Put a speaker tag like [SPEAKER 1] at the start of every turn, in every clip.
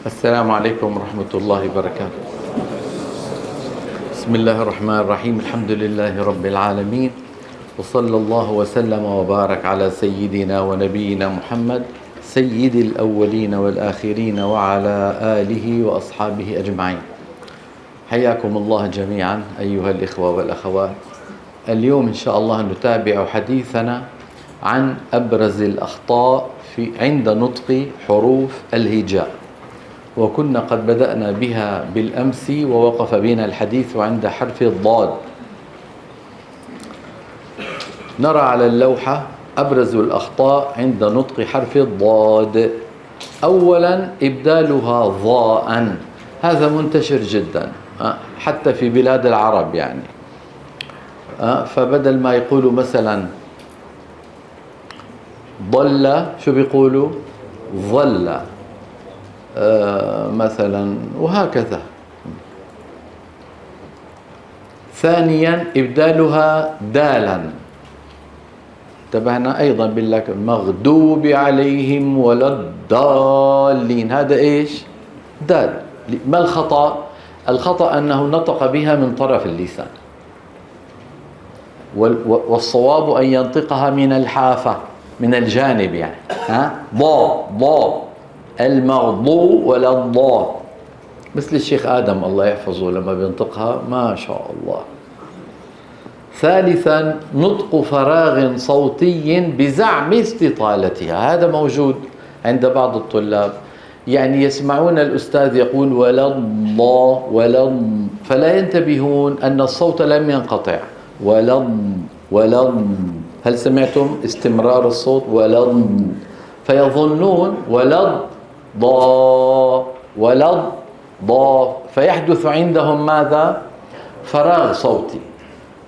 [SPEAKER 1] السلام عليكم ورحمة الله وبركاته. بسم الله الرحمن الرحيم. الحمد لله رب العالمين، وصلى الله وسلم وبارك على سيدنا ونبينا محمد سيد الأولين والآخرين وعلى آله وأصحابه أجمعين. حياكم الله جميعا أيها الإخوة والأخوات. اليوم إن شاء الله نتابع حديثنا عن أبرز الأخطاء عند نطق حروف الهجاء، وكنا قد بدأنا بها بالأمس ووقف بنا الحديث عند حرف الضاد. نرى على اللوحة أبرز الأخطاء عند نطق حرف الضاد. أولا إبدالها ضاء، هذا منتشر جدا حتى في بلاد العرب يعني. فبدل ما يقولوا مثلا ضل، شو بيقولوا؟ ظل مثلا، وهكذا. ثانيا إبدالها دالا، انتبهنا أيضا بالله المغضوب عليهم ولا الضالين، هذا إيش؟ دال. ما الخطأ؟ الخطأ أنه نطق بها من طرف اللسان، والصواب أن ينطقها من الحافة، من الجانب يعني. ضا المغضوب ولا الضاء، مثل الشيخ آدم الله يحفظه لما بينطقها ما شاء الله. ثالثا نطق فراغ صوتي بزعم استطالتها، هذا موجود عند بعض الطلاب، يعني يسمعون الأستاذ يقول ولا الله ولا، فلا ينتبهون أن الصوت لم ينقطع. ولا، هل سمعتم استمرار الصوت؟ ولا، فيظنون ولا ضا، فيحدث عندهم ماذا؟ فراغ صوتي.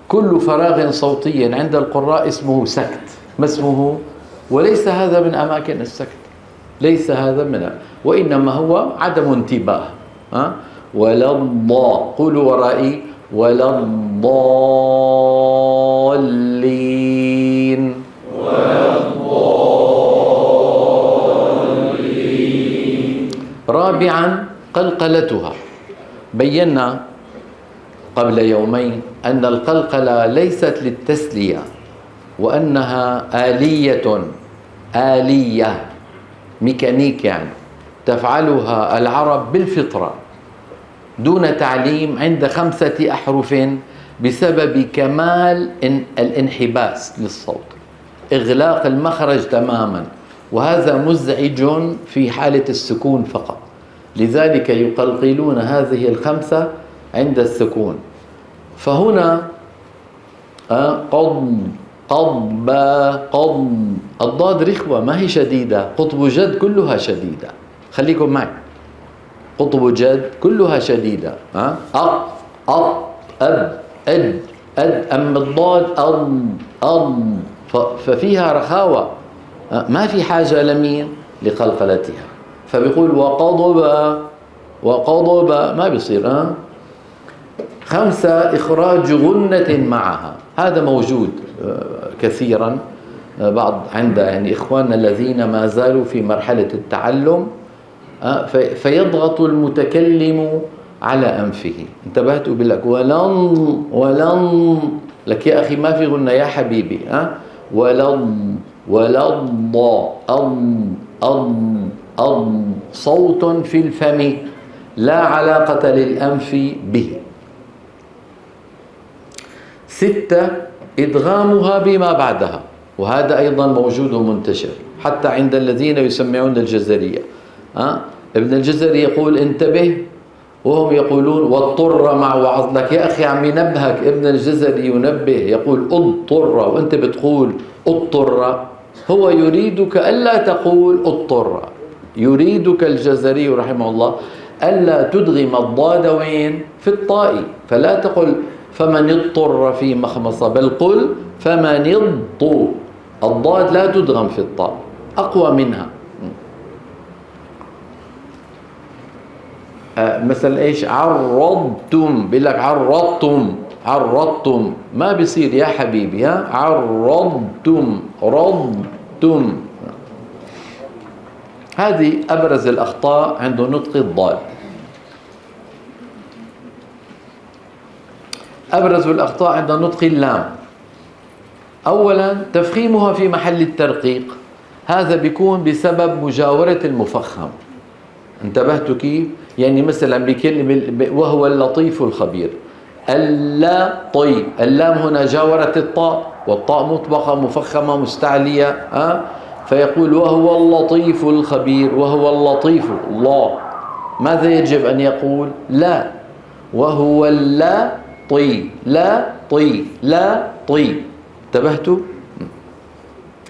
[SPEAKER 1] كل فراغ صوتي عند القراء اسمه سكت، ما اسمه؟ وليس هذا من أماكن السكت، ليس هذا وإنما هو عدم انتباه. ولا الضاء، قولوا ورائي ولا الضالين. رابعا قلقلتها. بينا قبل يومين أن القلقلة ليست للتسلية، وأنها آلية ميكانيك، يعني تفعلها العرب بالفطرة دون تعليم عند 5 أحرف بسبب كمال الانحباس للصوت، إغلاق المخرج تماما، وهذا مزعج في حالة السكون فقط. لذلك يقلقلون هذه 5 عند السكون. فهنا قض الضاد رخوة ما هي شديدة، قطب جد كلها شديدة، خليكم معي، قطب جد كلها شديدة. أما الضاد ففيها رخاوة، ما في حاجة لمين؟ لقلقلتها. فبيقول وقضب ما بيصير. 5 إخراج غنة معها، هذا موجود كثيرا عند يعني إخواننا الذين ما زالوا في مرحلة التعلم، فيضغط المتكلم على أنفه. انتبهتوا بالله؟ ولن لك يا أخي ما في غنة يا حبيبي. ولا صوت في الفم لا علاقة للأنف به. 6 إدغامها بما بعدها، وهذا أيضا موجود ومنتشر حتى عند الذين يسمعون الجزرية. ابن الجزري يقول انتبه، وهم يقولون واضطر مع وعظ. لك يا أخي عم ينبهك ابن الجزري، ينبه يقول اضطر وانت بتقول اضطر. هو يريدك ألا تقول اضطر، يريدك الجزري رحمه الله ألا تدغم الضاد وين؟ في الطاء، فلا تقل فمن اضطر في مخمصة، بل قل فمن اضطر. الضاد لا تدغم في الطاء، أقوى منها. مثلا إيش؟ عرضتم، بيقول لك عرضتم ما بيصير يا حبيبي. عرضتم. هذه أبرز الأخطاء عند نطق الضاد. أبرز الأخطاء عند نطق اللام: أولا تفخيمها في محل الترقيق، هذا بيكون بسبب مجاورة المفخم. انتبهت كيف؟ يعني مثلا بكلمة وهو اللطيف الخبير، اللطي، اللام هنا جاورت الطاء، والطاء مطبقة مفخمة مستعلية، فيقول وهو اللطيف الخبير، وهو اللطيف الله. ماذا يجب أن يقول؟ لا، وهو اللطي، لا طي، لا طي. انتبهتوا؟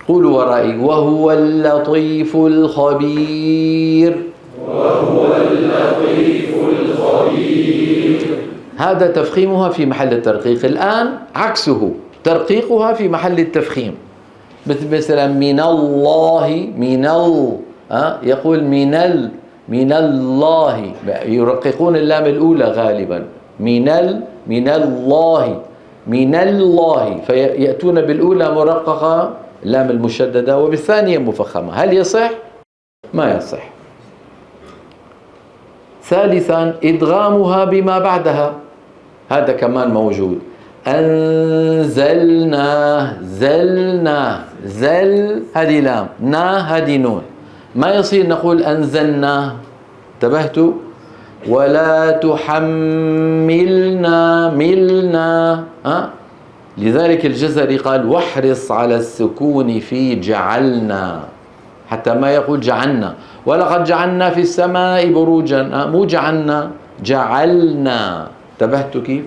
[SPEAKER 1] قولوا ورائي: وهو اللطيف الخبير، وهو اللطيف الخبير. هذا تفخيمها في محل الترقيق. الآن عكسه، ترقيقها في محل التفخيم. مثلا من الله، يقول من الله، يرققون اللام الأولى غالبا، من الله، من الله، فيأتون بالأولى مرققة اللام المشددة، وبالثانية مفخمة. هل يصح؟ ما يصح. ثالثا إدغامها بما بعدها، هذا كمان موجود. أنزلناه، زلنا، زل هذه لام، نا هذه نون، ما يصير نقول أنزلناه. انتبهتوا؟ ولا تحملنا، ملنا، لذلك الجزري قال واحرص على السكون في جعلنا، حتى ما يقول جعلنا. ولقد جعلنا في السماء بروجا، مو جعلنا، جعلنا. انتبهتوا كيف؟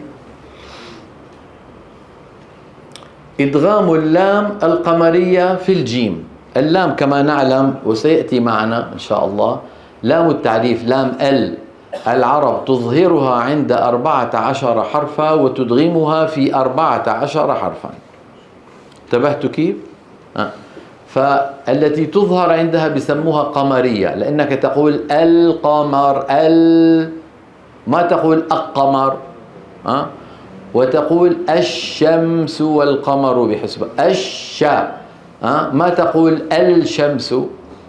[SPEAKER 1] إدغام اللام القمرية في الجيم. اللام كما نعلم وسيأتي معنا إن شاء الله، لام التعريف، لام العرب تظهرها عند 14 حرفا وتدغمها في 14 حرفا. انتبهتوا كيف؟ فالتي تظهر عندها بسموها قمرية، لأنك تقول القمر، ما تقول القمر، وتقول الشمس والقمر بحسبة، ما تقول الشمس.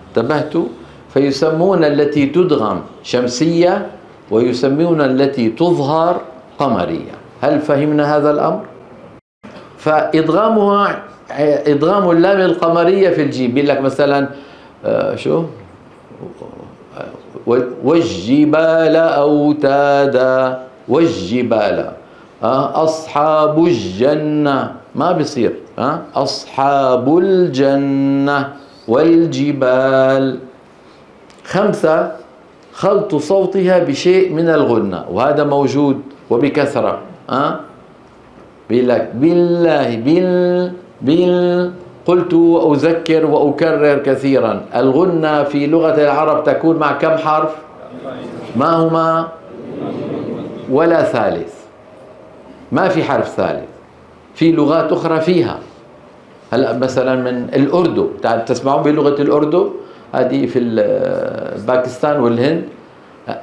[SPEAKER 1] انتبهتوا؟ فيسمون التي تدغم شمسية، ويسمون التي تظهر قمرية. هل فهمنا هذا الأمر؟ فإدغامها إدغام اللام القمرية في الجيم. بيقول لك مثلا شو؟ والجبال أوتادا، والجبال، أصحاب الجنة، ما بيصير، أصحاب الجنة والجبال. 5 خلط صوتها بشيء من الغنة، وهذا موجود وبكثرة. بيقول لك بالله، قلت وأذكر وأكرر كثيرا. الغنة في لغة العرب تكون مع كم حرف؟ ما هما؟ ولا ثالث، ما في حرف ثالث. في لغات أخرى فيها. هلا مثلا من الأردو، تسمعون بلغة الأردو، هذه في باكستان والهند،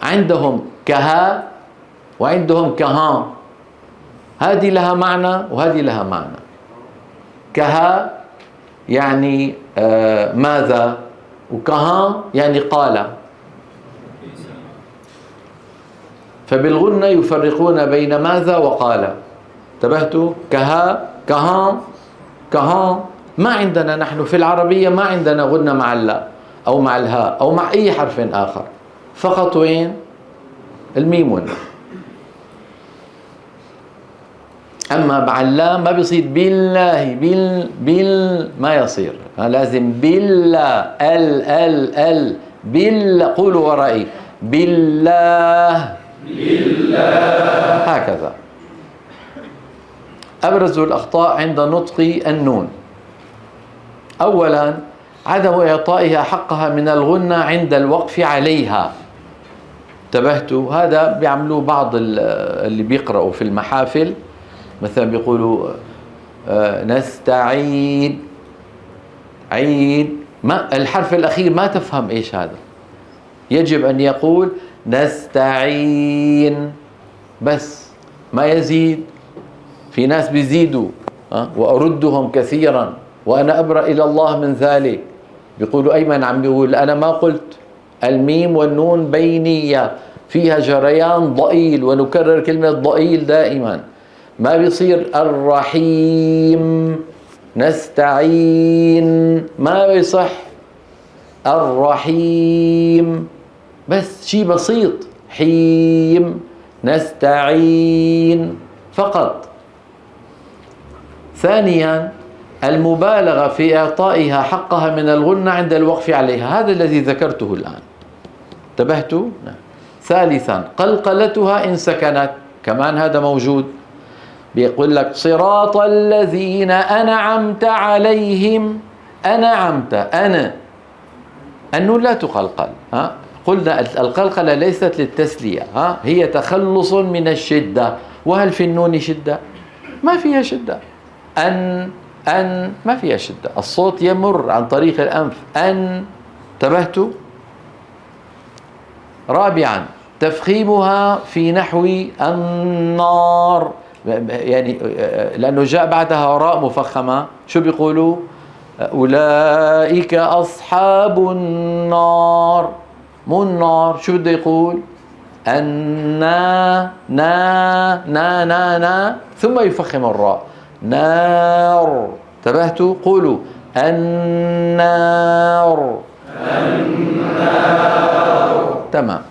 [SPEAKER 1] عندهم كها وعندهم كهان، هذه لها معنى وهذه لها معنى. كها يعني ماذا، وكهان يعني قال. فبالغنة يفرقون بين ماذا وقال. انتبهتوا؟ كها، كهان، كهان. ما عندنا نحن في العربية ما عندنا غنة مع اللا أو مع الهاء أو مع أي حرف آخر، فقط وين؟ الميم والنون. أما مع اللام ما بيصير بالله، ما يصير، لازم بالله، بالله. قولوا ورائي: بالله، هكذا. أبرز الأخطاء عند نطق النون: أولا عدم إعطائها حقها من الغنة عند الوقف عليها. انتبهتوا؟ هذا بيعملوه بعض اللي بيقرأوا في المحافل، مثلا بيقولوا نستعين، عين، ما الحرف الأخير ما تفهم إيش هذا. يجب أن يقول نستعين بس، ما يزيد. في ناس بيزيدوا، وأردهم كثيرا وأنا أبرأ إلى الله من ذلك. بيقولوا أيمن عم بيقول أنا ما قلت الميم والنون بينية فيها جريان ضئيل، ونكرر كلمة ضئيل دائما. ما بيصير الرحيم نستعين، ما بيصح الرحيم، بس شيء بسيط، حيم نستعين فقط. ثانيا المبالغة في إعطائها حقها من الغنة عند الوقف عليها، هذا الذي ذكرته الآن، انتبهتوا؟ نعم. ثالثا قلقلتها إن سكنت، كمان هذا موجود، بيقول لك صراط الذين أنعمت عليهم، أنعمت، أنا، النون لا تقلقل، قلنا القلقلة ليست للتسلية، هي تخلص من الشدة. وهل في النون شدة؟ ما فيها شدة. أن ما فيها شدة، الصوت يمر عن طريق الأنف، أن، انتبهتوا؟ رابعا تفخيمها في نحو النار، يعني لأنه جاء بعدها راء مفخمة، شو بيقولوا؟ أولئك أصحاب النار، مو النار، شو بده يقول؟ النا نا ثم يفخم الراء، نار، انتبهتوا؟ قولوا النار. تمام.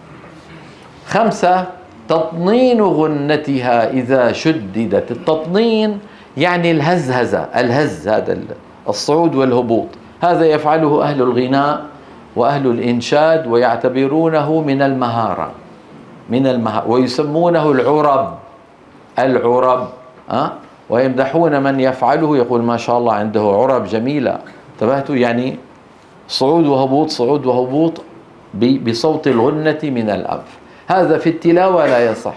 [SPEAKER 1] 5 تطنين غنتها إذا شددت. التطنين يعني الهزهزة، الهز، هذا الصعود والهبوط، هذا يفعله أهل الغناء وأهل الإنشاد ويعتبرونه من المهارة، ويسمونه العرب، العرب، ويمدحون من يفعله، يقول ما شاء الله عنده عرب جميلة، انتبهتوا؟ يعني صعود وهبوط، صعود وهبوط بصوت الغنة من الأنف. هذا في التلاوة لا يصح.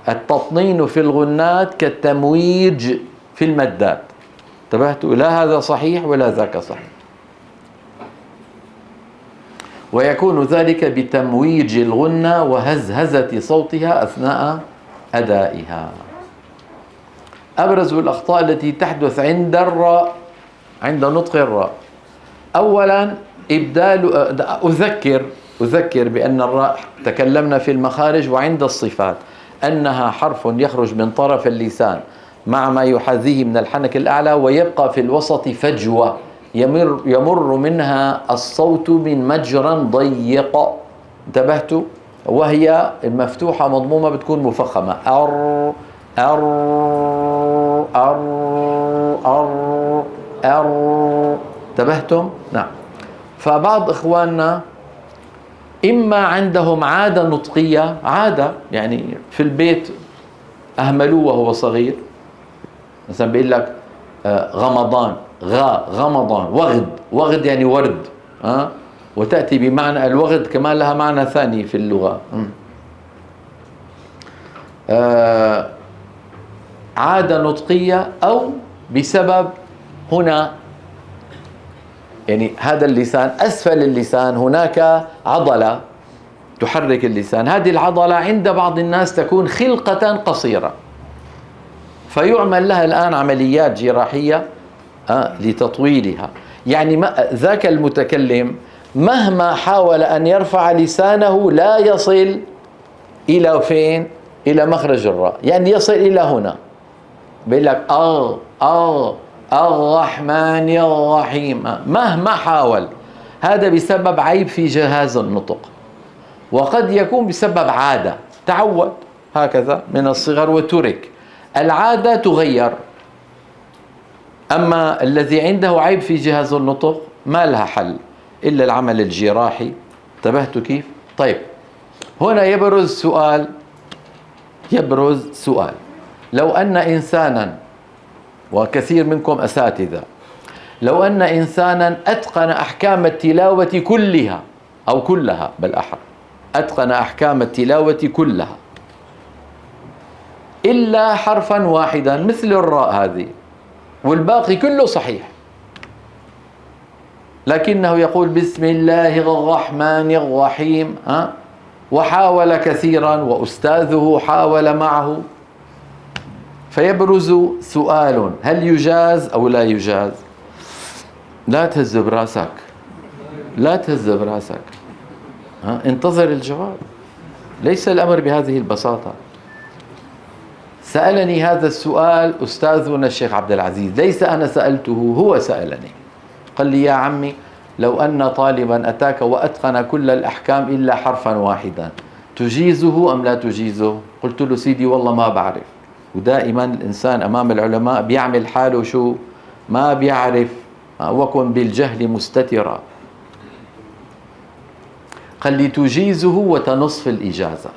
[SPEAKER 1] التطنين في الغنات كالتمويج في المدات، انتبهتوا؟ لا هذا صحيح ولا ذاك صحيح. ويكون ذلك بتمويج الغنة وهزهزة صوتها أثناء أدائها. أبرز الأخطاء التي تحدث عند الراء، عند نطق الراء: أولا إبدال، أذكر بأن الراء تكلمنا في المخارج وعند الصفات أنها حرف يخرج من طرف اللسان مع ما يحاذيه من الحنك الأعلى، ويبقى في الوسط فجوة يمر منها الصوت من مجرى ضيق، انتبهتوا؟ وهي المفتوحة مضمومة بتكون مفخمة، أر أر أر أر أر، انتبهتم؟ نعم. فبعض إخواننا إما عندهم عادة نطقية، عادة يعني في البيت أهملوه وهو صغير، مثلا بيقول لك غمضان، غمضان، وغد يعني ورد، وتأتي بمعنى الوغد كمان لها معنى ثاني في اللغة. عادة نطقية، أو بسبب هنا يعني هذا اللسان أسفل اللسان هناك عضلة تحرك اللسان، هذه العضلة عند بعض الناس تكون خلقة قصيرة، فيعمل لها الآن عمليات جراحية لتطويلها. يعني ذاك المتكلم مهما حاول أن يرفع لسانه لا يصل إلى فين؟ إلى مخرج الراء، يعني يصل إلى هنا، بيقول لك الرحمن الرحيم، مهما حاول. هذا بسبب عيب في جهاز النطق، وقد يكون بسبب عادة، تعود هكذا من الصغر وترك. العادة تغير، أما الذي عنده عيب في جهاز النطق ما لها حل إلا العمل الجراحي. انتبهتوا كيف؟ طيب، هنا يبرز سؤال: لو أن إنسانا، وكثير منكم أساتذة، لو أن إنسانا أتقن أحكام التلاوة كلها أو كلها بالأحرى، أتقن أحكام التلاوة كلها إلا حرفا واحدا مثل الراء هذه، والباقي كله صحيح، لكنه يقول بسم الله الرحمن الرحيم، وحاول كثيرا وأستاذه حاول معه، فيبرز سؤال: هل يجاز أو لا يجاز؟ لا تهز براسك، لا تهز براسك، انتظر الجواب. ليس الأمر بهذه البساطة. سألني هذا السؤال أستاذنا الشيخ عبد العزيز، ليس أنا سألته، هو سألني. قال لي: يا عمي، لو أن طالبا أتاك وأتقن كل الأحكام إلا حرفا واحدا تجيزه أم لا تجيزه؟ قلت له: سيدي والله ما بعرف. ودائما الإنسان أمام العلماء بيعمل حاله شو؟ ما بيعرف، وكن بالجهل مستترا. قال لي: تجيزه وتنص في الإجازة،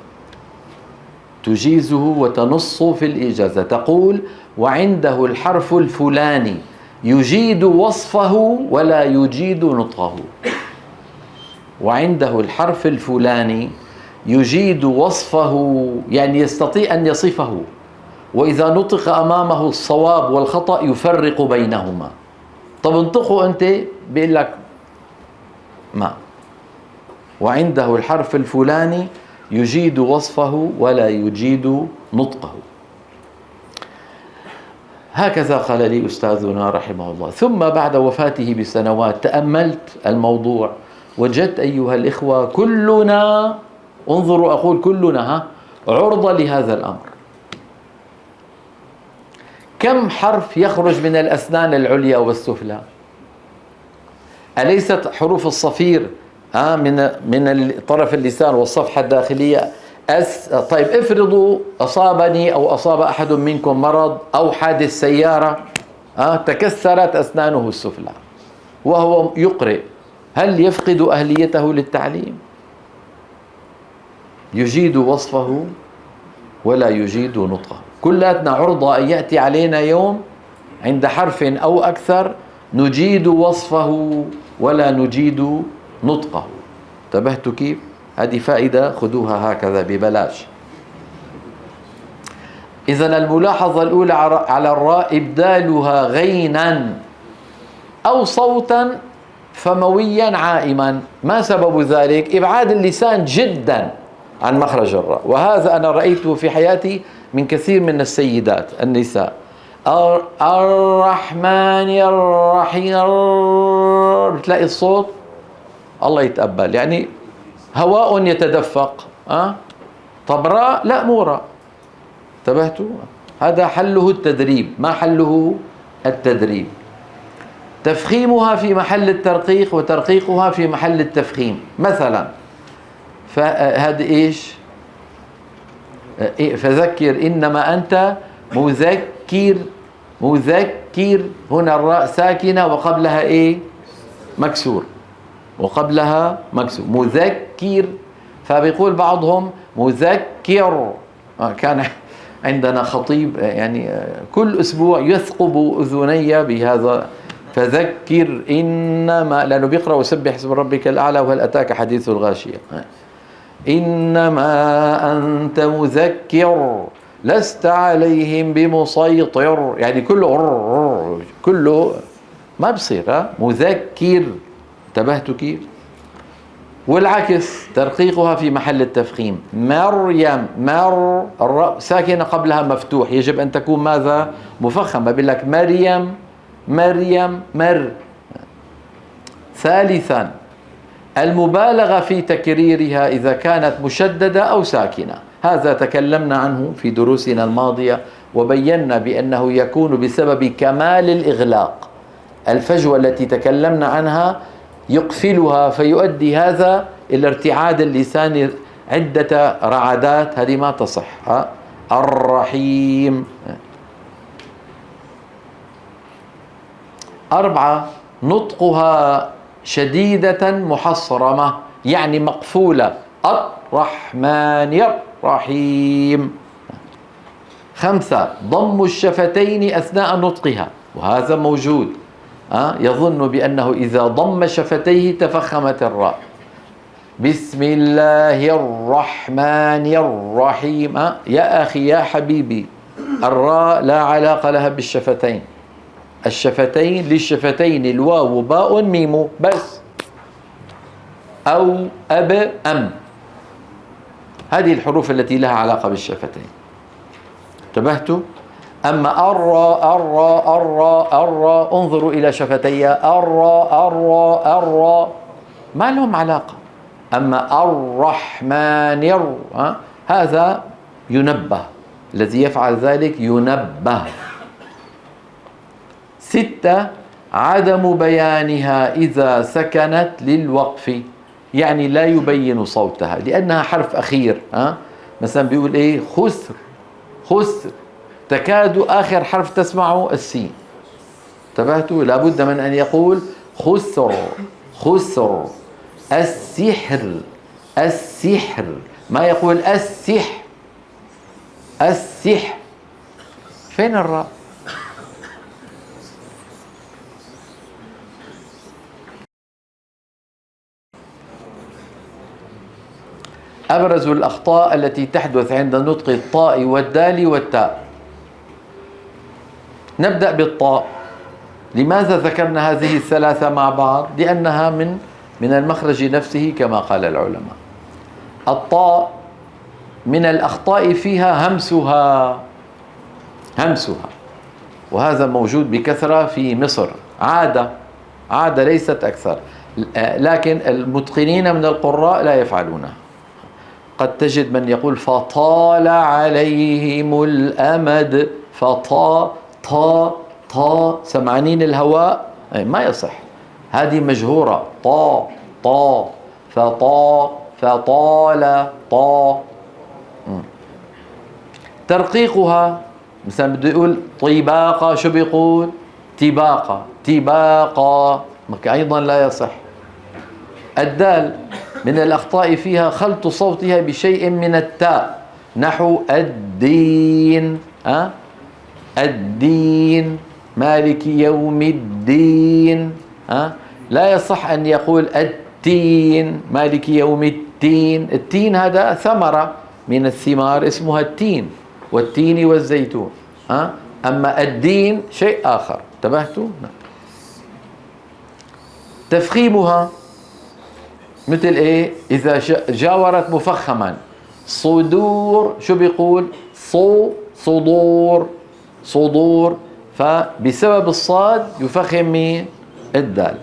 [SPEAKER 1] تجيزه وتنص في الإجازة، تقول: وعنده الحرف الفلاني يجيد وصفه ولا يجيد نطقه. وعنده الحرف الفلاني يجيد وصفه، يعني يستطيع أن يصفه، وإذا نطق أمامه الصواب والخطأ يفرق بينهما. طب انطقه أنت، بيقول لك ما. وعنده الحرف الفلاني يجيد وصفه ولا يجيد نطقه. هكذا قال لي أستاذنا رحمه الله. ثم بعد وفاته بسنوات تأملت الموضوع، وجدت أيها الإخوة كلنا، انظروا أقول كلنا، عرضة لهذا الأمر. كم حرف يخرج من الأسنان العليا والسفلى؟ أليست حروف الصفير من طرف اللسان والصفحة الداخلية طيب افرضوا أصابني أو أصاب أحد منكم مرض أو حادث سيارة، تكسرت أسنانه السفلى وهو يقرئ، هل يفقد أهليته للتعليم؟ يجيد وصفه ولا يجيد نطقه. كلاتنا عرضة أن يأتي علينا يوم عند حرف أو أكثر نجيد وصفه ولا نجيد نطقه. انتبهتوا كيف؟ هذه فائدة خذوها هكذا ببلاش. إذن الملاحظة الأولى على الراء: إبدالها غينا أو صوتا فمويا عائما. ما سبب ذلك؟ إبعاد اللسان جدا عن مخرج الراء، وهذا أنا رأيته في حياتي من كثير من السيدات النساء. الرحمن الرحيم، تلاقي الصوت الله يتقبل، يعني هواء يتدفق. طب راء لا، مو راء. انتبهتوا؟ هذا حله التدريب، ما حله التدريب. تفخيمها في محل الترقيق وترقيقها في محل التفخيم مثلا. فهذا ايش؟ فذكر إنما أنت مذكر. مذكر، هنا الراء ساكنة وقبلها ايه؟ مكسور، وقبلها مكسور. مذكر. فبيقول بعضهم مذكر. كان عندنا خطيب يعني كل أسبوع يثقب أذني بهذا: فذكر إنما، لأنه بيقرأ وسبح اسم ربك الأعلى وهل أتاك حديث الغاشية. إنما أنت مذكر لست عليهم بمسيطر، يعني كله ما بصير. مذكر. انتبهتوا كيف؟ والعكس ترقيقها في محل التفخيم. مريم، الراء ساكنة قبلها مفتوح، يجب أن تكون ماذا؟ مفخمة. بيقول لك مريم، مريم، ثالثا المبالغة في تكريرها إذا كانت مشددة أو ساكنة. هذا تكلمنا عنه في دروسنا الماضية، وبينا بأنه يكون بسبب كمال الإغلاق. الفجوة التي تكلمنا عنها يقفلها، فيؤدي هذا إلى ارتعاد اللسان عدة رعدات، هذه ما تصح. الرحيم. 4 نطقها شديدة محصرمة، يعني مقفولة. الرحمن الرحيم. 5 ضم الشفتين أثناء نطقها، وهذا موجود. يظن بأنه إذا ضم شفتيه تفخمت الراء. بسم الله الرحمن الرحيم. يا أخي يا حبيبي، الراء لا علاقة لها بالشفتين. الشفتين للشفتين الواو باء ميم بس، أو أب أم، هذه الحروف التي لها علاقة بالشفتين. انتبهتوا؟ أما الراء انظروا إلى شفتي. الراء ما لهم علاقة. أما الرحمن هذا ينبه، الذي يفعل ذلك ينبه. 6 عدم بيانها إذا سكنت للوقف، يعني لا يبين صوتها لأنها حرف أخير. مثلا بيقول إيه؟ خسر، خسر، تكاد آخر حرف تسمعه السين. انتبهتوا؟ لابد من أن يقول خسر، خسر. السحر، السحر، ما يقول السح، السح. فين الراء؟ أبرز الأخطاء التي تحدث عند نطق الطاء والدال والتاء. نبدأ بالطاء. لماذا ذكرنا هذه الثلاثة مع بعض؟ لأنها من المخرج نفسه كما قال العلماء. الطاء من الأخطاء فيها همسها، همسها، وهذا موجود بكثرة في مصر، عادة ليست أكثر، لكن المتقنين من القراء لا يفعلونها. قد تجد من يقول فطال عليهم الأمد، فطا طا، سمعانين الهواء، ما يصح، هذه مجهورة، طا فطا فطال طا. ترقيقها مثلا بده يقول طباقة، شو بيقول؟ تباقة، أيضا لا يصح. الدال من الأخطاء فيها خلط صوتها بشيء من التاء، نحو الدين، الدين، مالك يوم الدين. لا يصح أن يقول التين، مالك يوم التين. التين هذا ثمرة من الثمار اسمها التين، والتين والزيتون. أما الدين شيء آخر. انتبهتوا؟ تفخيمها مثل إيه؟ إذا جاورت مفخما، صدور، شو بيقول؟ صدور، صدور، فبسبب الصاد يفخم مين؟ الدال.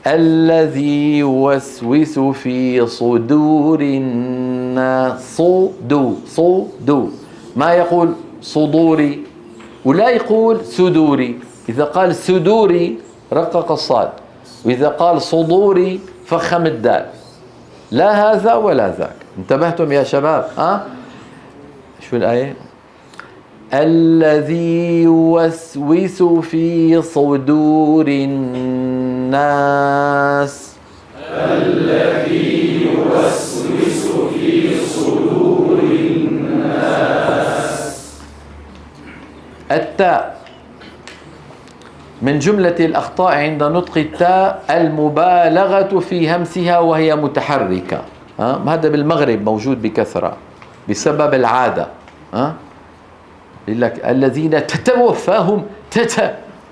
[SPEAKER 1] الذي يوسوس في صدور الناس، صدو، ما يقول صدوري ولا يقول سدوري. إذا قال سدوري رقق الصاد، وإذا قال صدوري فخم الدال، لا هذا ولا ذاك. انتبهتم يا شباب؟ شو الآية؟ الذي يوسوس في صدور الناس،
[SPEAKER 2] الذي يوسوس في صدور الناس.
[SPEAKER 1] التاء من جملة الأخطاء عند نطق التاء المبالغة في همسها وهي متحركة. هذا بالمغرب موجود بكثرة بسبب العادة. يقول لك الذين تتوفاهم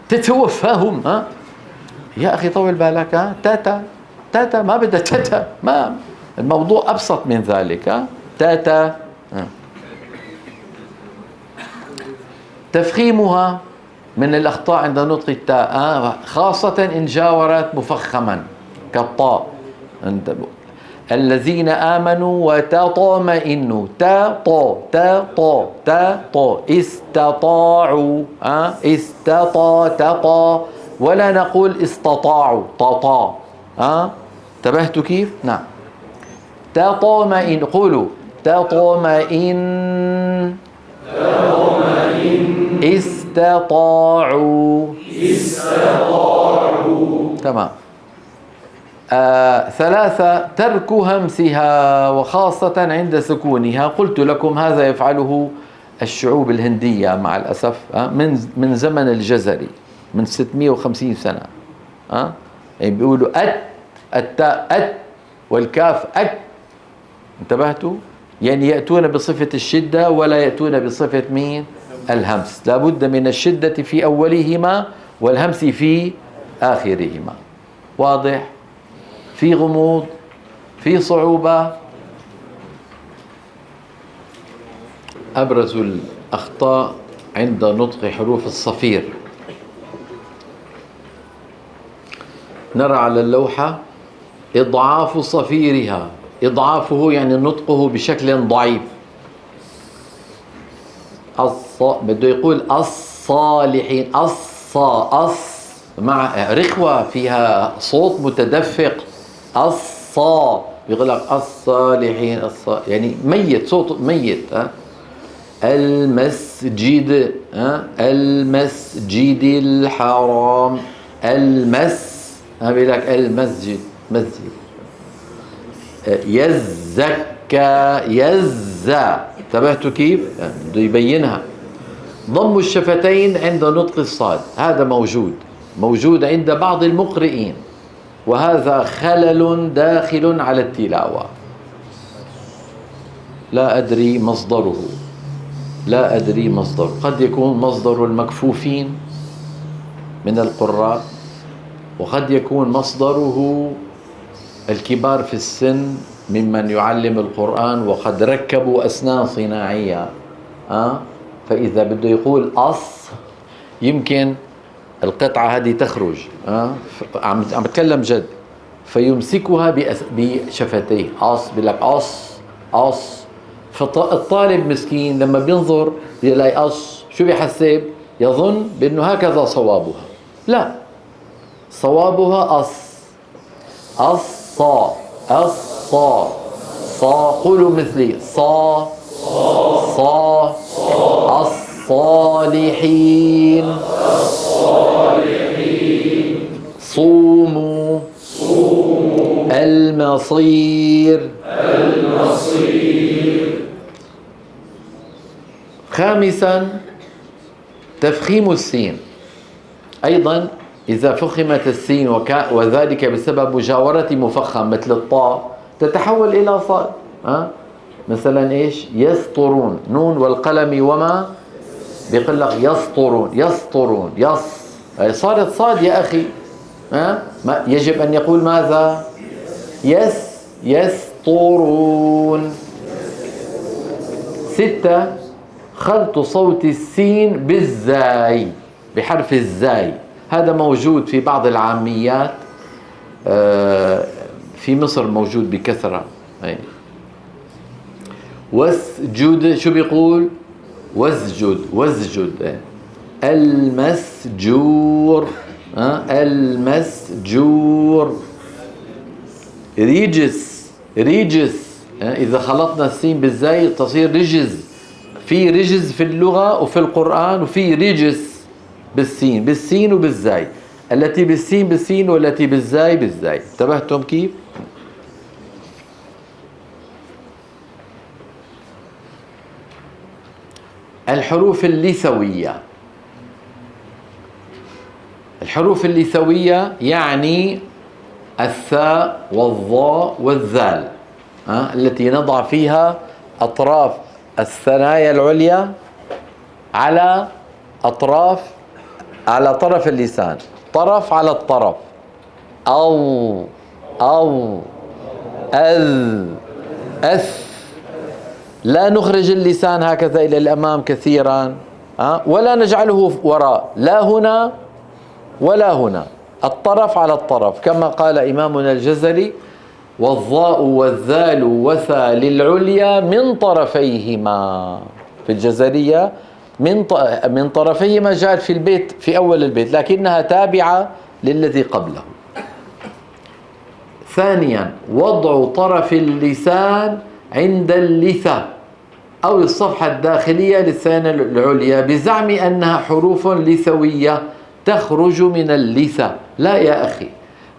[SPEAKER 1] تتوفاهم. يا أخي طول بالك، تاتا ما بدها تاتا، ما الموضوع أبسط من ذلك. تاتا. تفخيمها من الأخطاء عند نطق التاء، خاصة إن جاورت مفخما كالطاء. الذين آمنوا وتطمئن، تا استطاعوا، تطا، ولا نقول استطاعوا، تطا. انتبهتوا كيف؟ نعم. تطمئن، قولوا تطمئن، استطاعوا، تمام. 3 ترك همسها وخاصة عند سكونها. قلت لكم هذا يفعله الشعوب الهندية مع الأسف من زمن الجزري، من 650 سنة. يعني بيقولوا التاء والكاف انتبهتوا؟ يعني يأتون بصفة الشدة ولا يأتون بصفة مين؟ الهمس. لابد من الشدة في أولهما والهمس في آخرهما. واضح؟ في غموض، في صعوبة. أبرز الأخطاء عند نطق حروف الصفير. نرى على اللوحة إضعاف صفيرها، إضعافه يعني نطقه بشكل ضعيف. بده يقول الصالحين، مع رخوة فيها صوت متدفق. بيقول لك الصالحين، يعني ميت، صوت ميت. المسجد، المسجد الحرام، بيقول لك المسجد، مسجد. يزكى، انتبهتوا كيف؟ بده يبينها. ضم الشفتين عند نطق الصاد، هذا موجود عند بعض المقرئين، وهذا خلل داخل على التلاوة. لا أدري مصدره، قد يكون مصدر المكفوفين من القراء، وقد يكون مصدره الكبار في السن ممن يعلم القرآن وقد ركبوا أسنان صناعية. فإذا بده يقول يمكن القطعة هذه تخرج، عم بتكلم جد، فيمسكها بشفتيه، بيقول لك فالطالب مسكين لما بينظر بيلاقي شو بيحسب؟ يظن بأنه هكذا صوابها. لا، صوابها قولوا مثلي، الصالحين، صوموا، المصير. خامسا تفخيم السين. أيضا إذا فخمت السين وذلك بسبب مجاورة مفخم مثل الطاء تتحول إلى صاد. مثلا إيش؟ يسطرون، نون والقلم وما، بيقول لك يسطرون، صارت صاد يا أخي. يجب أن يقول ماذا؟ يسطرون. 6 خلط صوت السين بالزاي، بحرف الزاي. هذا موجود في بعض العاميات، في مصر موجود بكثرة. واسجد، شو بيقول؟ واسجد. المسجور، المسجور. ريجس، إذا خلطنا السين بالزاي تصير رجز. في رجز في اللغة وفي القرآن، وفي رجس بالسين وبالزاي. التي بالسين والتي بالزاي. انتبهتم كيف؟ الحروف اللثوية يعني الثاء والظاء والذال، التي نضع فيها أطراف الثنايا العليا على طرف اللسان، طرف على الطرف. أو أث. لا نخرج اللسان هكذا إلى الأمام كثيرا، ولا نجعله وراء، لا هنا ولا هنا، الطرف على الطرف، كما قال إمامنا الجزري: والظاء والذال وثا للعليا من طرفيهما. في الجزرية من طرفيهما جاءت في البيت، في أول البيت، لكنها تابعة للذي قبله. ثانيا وضع طرف اللسان عند اللثة أو الصفحة الداخلية للثانية العليا بزعم أنها حروف لثوية تخرج من اللثة. لا يا أخي،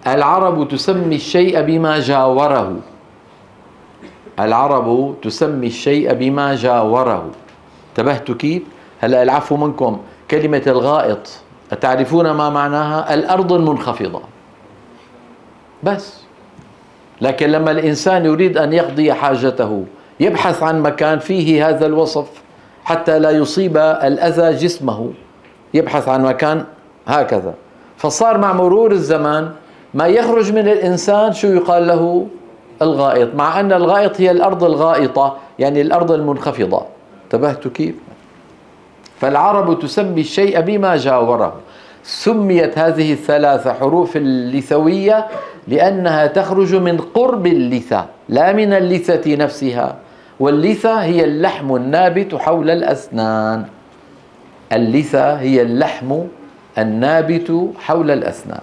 [SPEAKER 1] العرب تسمي الشيء بما جاوره. انتبهتوا كيف؟ هلا العفو منكم، كلمة الغائط أتعرفون ما معناها؟ الأرض المنخفضة بس. لكن لما الإنسان يريد أن يقضي حاجته يبحث عن مكان فيه هذا الوصف حتى لا يصيب الأذى جسمه، يبحث عن مكان هكذا. فصار مع مرور الزمان ما يخرج من الإنسان شو يقال له؟ الغائط، مع أن الغائط هي الأرض الغائطة، يعني الأرض المنخفضة. انتبهتوا كيف؟ فالعرب تسمي الشيء بما جاوره. سميت هذه الثلاث حروف اللثوية لأنها تخرج من قرب اللثة لا من اللثة نفسها، واللثة هي اللحم النابت حول الأسنان. اللثة هي اللحم النابت حول الأسنان.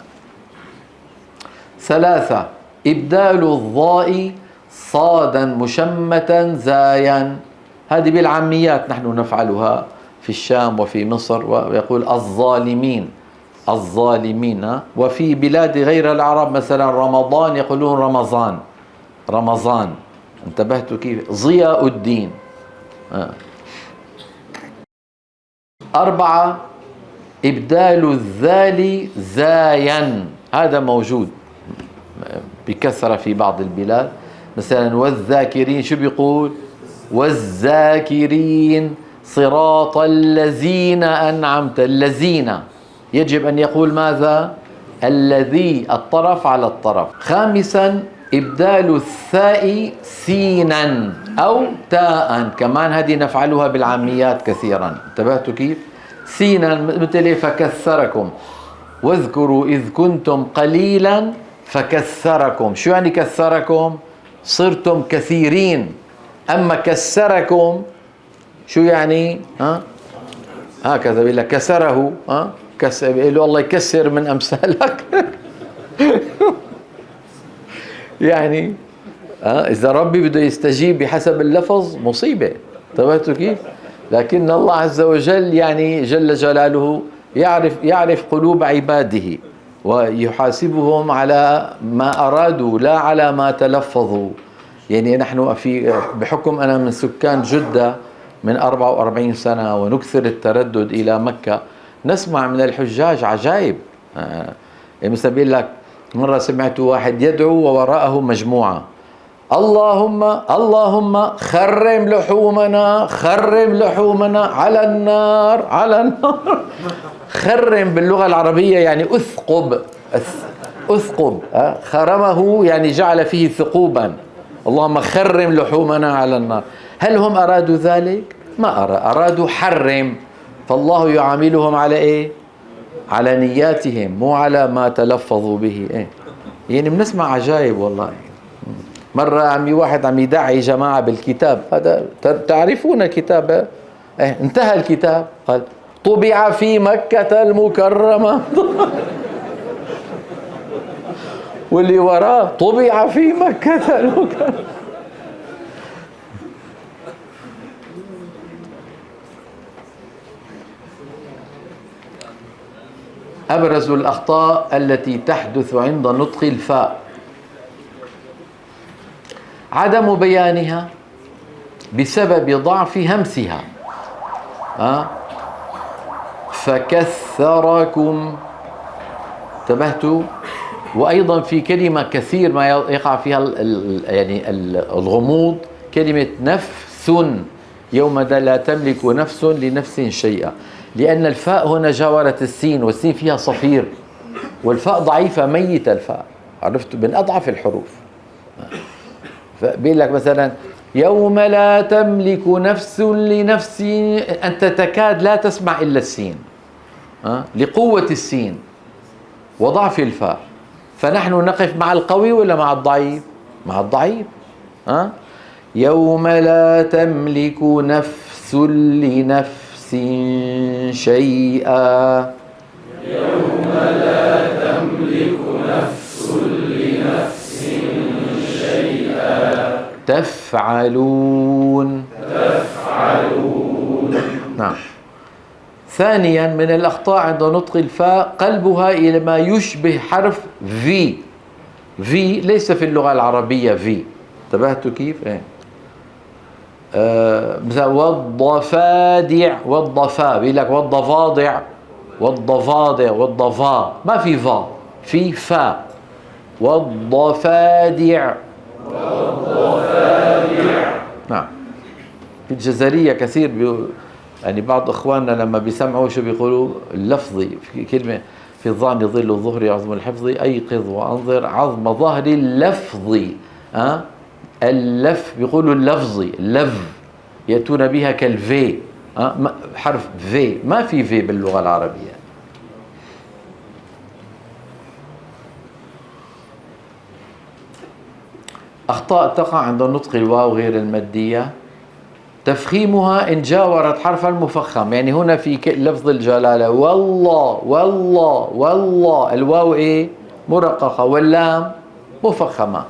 [SPEAKER 1] 3 إبدال الضاء صادا مشمة زايا. هذه بالعاميات نحن نفعلها في الشام وفي مصر، ويقول الظالمين الظالمين. وفي بلاد غير العرب مثلا رمضان يقولون رمضان رمضان. انتبهتوا كيف؟ ضياء الدين. 4 إبدال الذال زايا. هذا موجود بكثرة في بعض البلاد، مثلا والذاكرين شو بيقول؟ والذاكرين صراط الذين أنعمت. الذين يجب أن يقول ماذا؟ الذي، الطرف على الطرف. 5 إبدال الثاء سينا أو تاء، كمان هذه نفعلها بالعاميات كثيرا. انتبهتوا كيف؟ سينا مثل فكثركم، واذكروا إذ كنتم قليلا فكثركم. شو يعني كثركم؟ صرتم كثيرين. أما كسركم شو يعني؟ هكذا بيقول لك كسره، بيقول له الله يكسر من أمثالك. يعني إذا ربي بده يستجيب بحسب اللفظ مصيبة. انتبهتوا كيف؟ لكن الله عز وجل يعني جل جلاله يعرف قلوب عباده ويحاسبهم على ما أرادوا لا على ما تلفظوا. يعني نحن بحكم أنا من سكان جدة من 44 سنة ونكثر التردد إلى مكة، نسمع من الحجاج عجائب. مثلا بيقول لك مرة سمعت واحد يدعو ووراءه مجموعة اللهم خرم لحومنا خرم لحومنا على النار على النار. خرم باللغة العربية يعني أثقب. خرمه يعني جعل فيه ثقوبا. اللهم خرم لحومنا على النار. هل هم أرادوا ذلك؟ ما أرادوا حرم. فالله يعاملهم على إيه؟ على نياتهم مو على ما تلفظوا به. إيه؟ يعني بنسمع عجائب والله. مرة واحد عم يدعي جماعة بالكتاب، هذا تعرفون كتاب؟ انتهى الكتاب قال طبع في مكة المكرمة. واللي وراه طبع في مكة المكرمة. أبرز الأخطاء التي تحدث عند نطق الفاء: عدم بيانها بسبب ضعف همسها. فكثركم. انتبهتوا؟ وأيضا في كلمة كثير ما يقع فيها يعني الغموض، كلمة نفس. يوم لا تملك نفس لنفس شيئا، لأن الفاء هنا جاورت السين، والسين فيها صفير، والفاء ضعيفة ميتة. الفاء عرفتوا من أضعف الحروف. فبيقول لك مثلا يوم لا تملك نفس لنفس، أنت تكاد لا تسمع إلا السين لقوة السين وضعف الفاء. فنحن نقف مع القوي ولا مع الضعيف؟ مع الضعيف. يوم لا تملك نفس لنفس شيئا.
[SPEAKER 2] يوم لا تملك نفس لنفس شيئا.
[SPEAKER 1] تفعلون. نعم. ثانيا من الأخطاء عند نطق الفاء قلبها إلى ما يشبه حرف في. في ليس في اللغة العربية في. انتبهتوا كيف؟ مثلا والضفادع، والضفا بيقول لك والضفادع والضفادع والضفا، ما في فا، في فا. والضفادع. نعم. في الجزرية كثير يعني بعض اخواننا لما بيسمعوا شو بيقولوا اللفظي في كلمه في الظان ظل الظهر عظم الحفظ ايقظ وانظر عظم ظهر اللفظي. اللف بيقولوا اللفظي، اللف ياتون بها كالفي. حرف في، ما في في باللغه العربيه. أخطاء تقع عند نطق الواو غير المادية. تفخيمها إن جاورت حرف المفخم، يعني هنا في لفظ الجلالة والله والله والله، الواو إيه؟ مرققة، واللام مفخمة.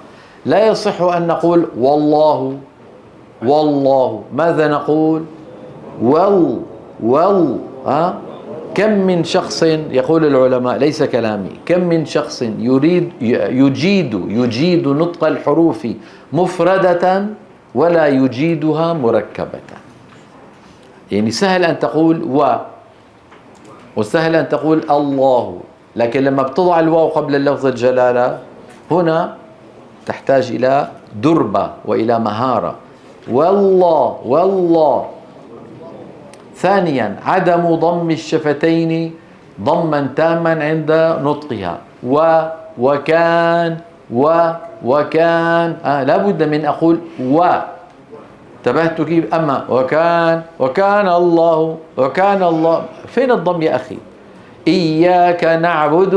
[SPEAKER 1] لا يصح أن نقول والله والله، ماذا نقول؟ كم من شخص، يقول العلماء ليس كلامي، كم من شخص يجيد نطق الحروف مفردة ولا يجيدها مركبة. يعني سهل أن تقول وسهل أن تقول الله، لكن لما بتضع الواو قبل اللفظ الجلالة هنا تحتاج إلى دربة وإلى مهارة. والله والله. ثانيا عدم ضم الشفتين ضما تاما عند نطقها. وكان وكان لا بد من أقول انتبهت كيف؟ أما وكان الله فين الضم يا أخي؟ إياك نعبد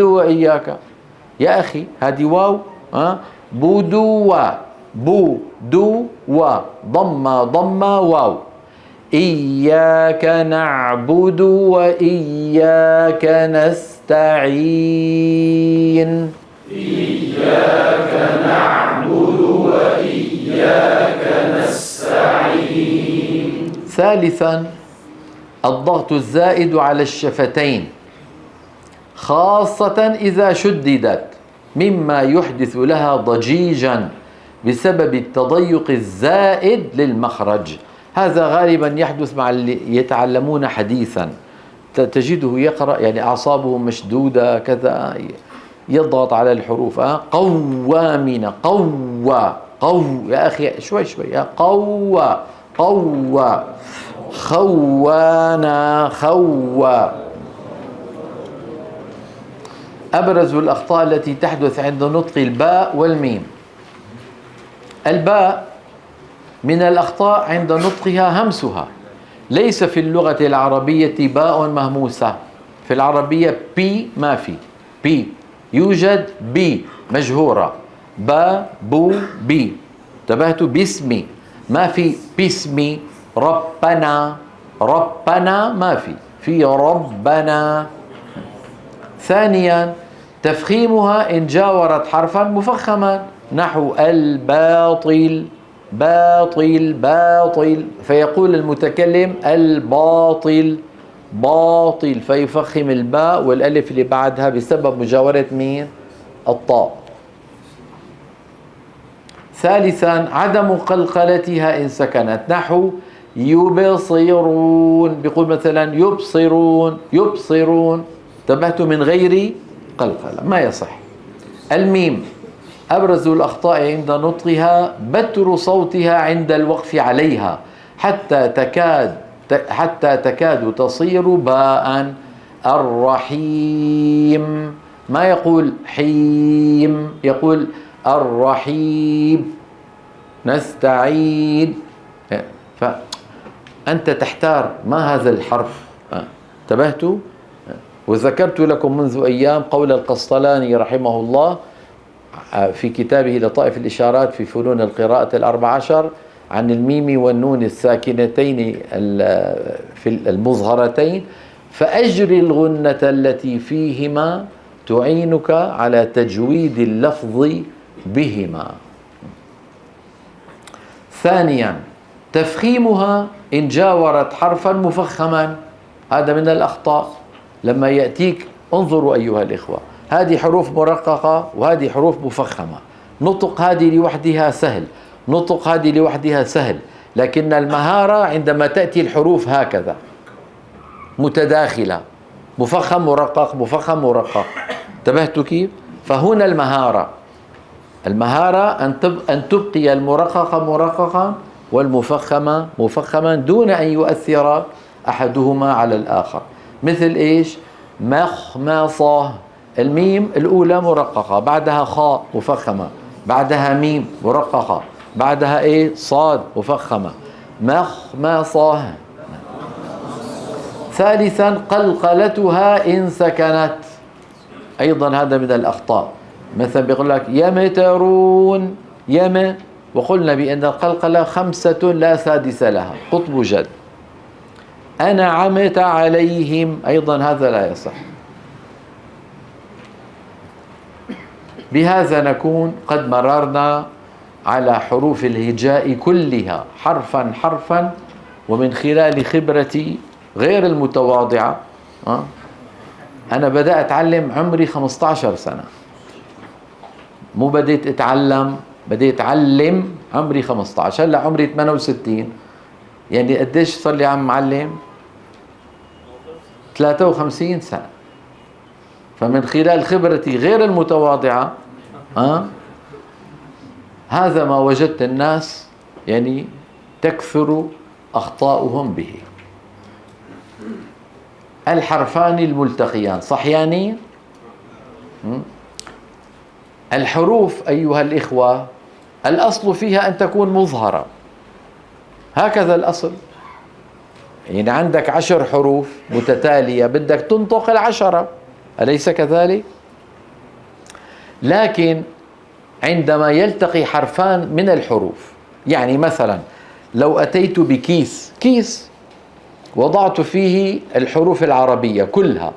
[SPEAKER 1] وإياك يا أخي، هذه واو بودو ضم واو. إياك نعبد وإياك نستعين.
[SPEAKER 2] إياك نعبد وإياك نستعين.
[SPEAKER 1] ثالثا الضغط الزائد على الشفتين خاصة إذا شددت، مما يحدث لها ضجيجا بسبب التضيق الزائد للمخرج. هذا غالبا يحدث مع اللي يتعلمون حديثا، تجده يقرأ يعني أعصابه مشدودة كذا، يضغط على الحروف. قوامين يا أخي شوي خوانا أبرز الأخطاء التي تحدث عند نطق الباء والميم. الباء من الأخطاء عند نطقها همسها. ليس في اللغة العربية باء مهموسة، في العربية بي ما في بي، يوجد بي مجهورة، با بو بي. انتبهتوا؟ باسمي ما في باسمي. ربنا ما في ربنا. ثانيا تفخيمها إن جاورت حرفا مفخما، نحو الباطل باطل، فيقول المتكلم الباطل فيفخم الباء والألف اللي بعدها بسبب مجاورة مين؟ الطاء. ثالثا عدم قلقلتها إن سكنت، نحو يبصرون، بيقول مثلا يبصرون. انتبهتوا؟ من غير قلقلة، ما يصح. الميم أبرز الأخطاء عند نطقها بتر صوتها عند الوقف عليها حتى تكاد تصير باء. الرحيم ما يقول حيم، يقول الرحيم. نستعين، فأنت تحتار ما هذا الحرف. انتبهتوا؟ وذكرت لكم منذ أيام قول القسطلاني رحمه الله في كتابه لطائف الإشارات في فنون القراءة 14 عن الميم والنون الساكنتين في المظهرتين: فأجر الغنة التي فيهما تعينك على تجويد اللفظ بهما. ثانيا تفخيمها إن جاورت حرفا مفخما، هذا من الأخطاء. لما يأتيك، انظروا أيها الإخوة، هذه حروف مرققة وهذه حروف مفخمة، نطق هذه لوحدها سهل، نطق هذه لوحدها سهل، لكن المهارة عندما تأتي الحروف هكذا متداخلة، مفخم مرقق مفخم مرقق. انتبهتوا كيف؟ فهنا المهارة أن تبقي المرقق مرققا والمفخم مفخما دون أن يؤثر أحدهما على الآخر. مثل إيش؟ مخمصة، الميم الأولى مرققة، بعدها خاء مفخمة، بعدها ميم مرققة، بعدها إيه؟ صاد مفخمة. مخمصة. ثالثا قلقلتها إن سكنت، أيضا هذا من الأخطاء. مثلا بيقول لك يمترون، يم، وقلنا بأن القلقلة 5 لا سادس لها، قطب جد. أنعمت عليهم أيضا هذا لا يصح. بهذا نكون قد مررنا على حروف الهجاء كلها حرفا حرفا، ومن خلال خبرتي غير المتواضعة. أنا بدأت أتعلم عمري 15 سنة، مو بديت أتعلم، بديت أتعلم عمري 15، هلا عمري 68. يعني قديش صار لي عم معلم؟ 53 سنة. فمن خلال خبرتي غير المتواضعة هذا ما وجدت الناس يعني تكثر أخطاؤهم به. الحرفان الملتقيان صحيانين. الحروف أيها الإخوة الأصل فيها أن تكون مظهرة، هكذا الأصل. يعني عندك 10 حروف متتالية بدك تنطق 10، أليس كذلك؟ لكن عندما يلتقي حرفان من الحروف، يعني مثلا لو أتيت بكيس، كيس وضعت فيه الحروف العربية كلها،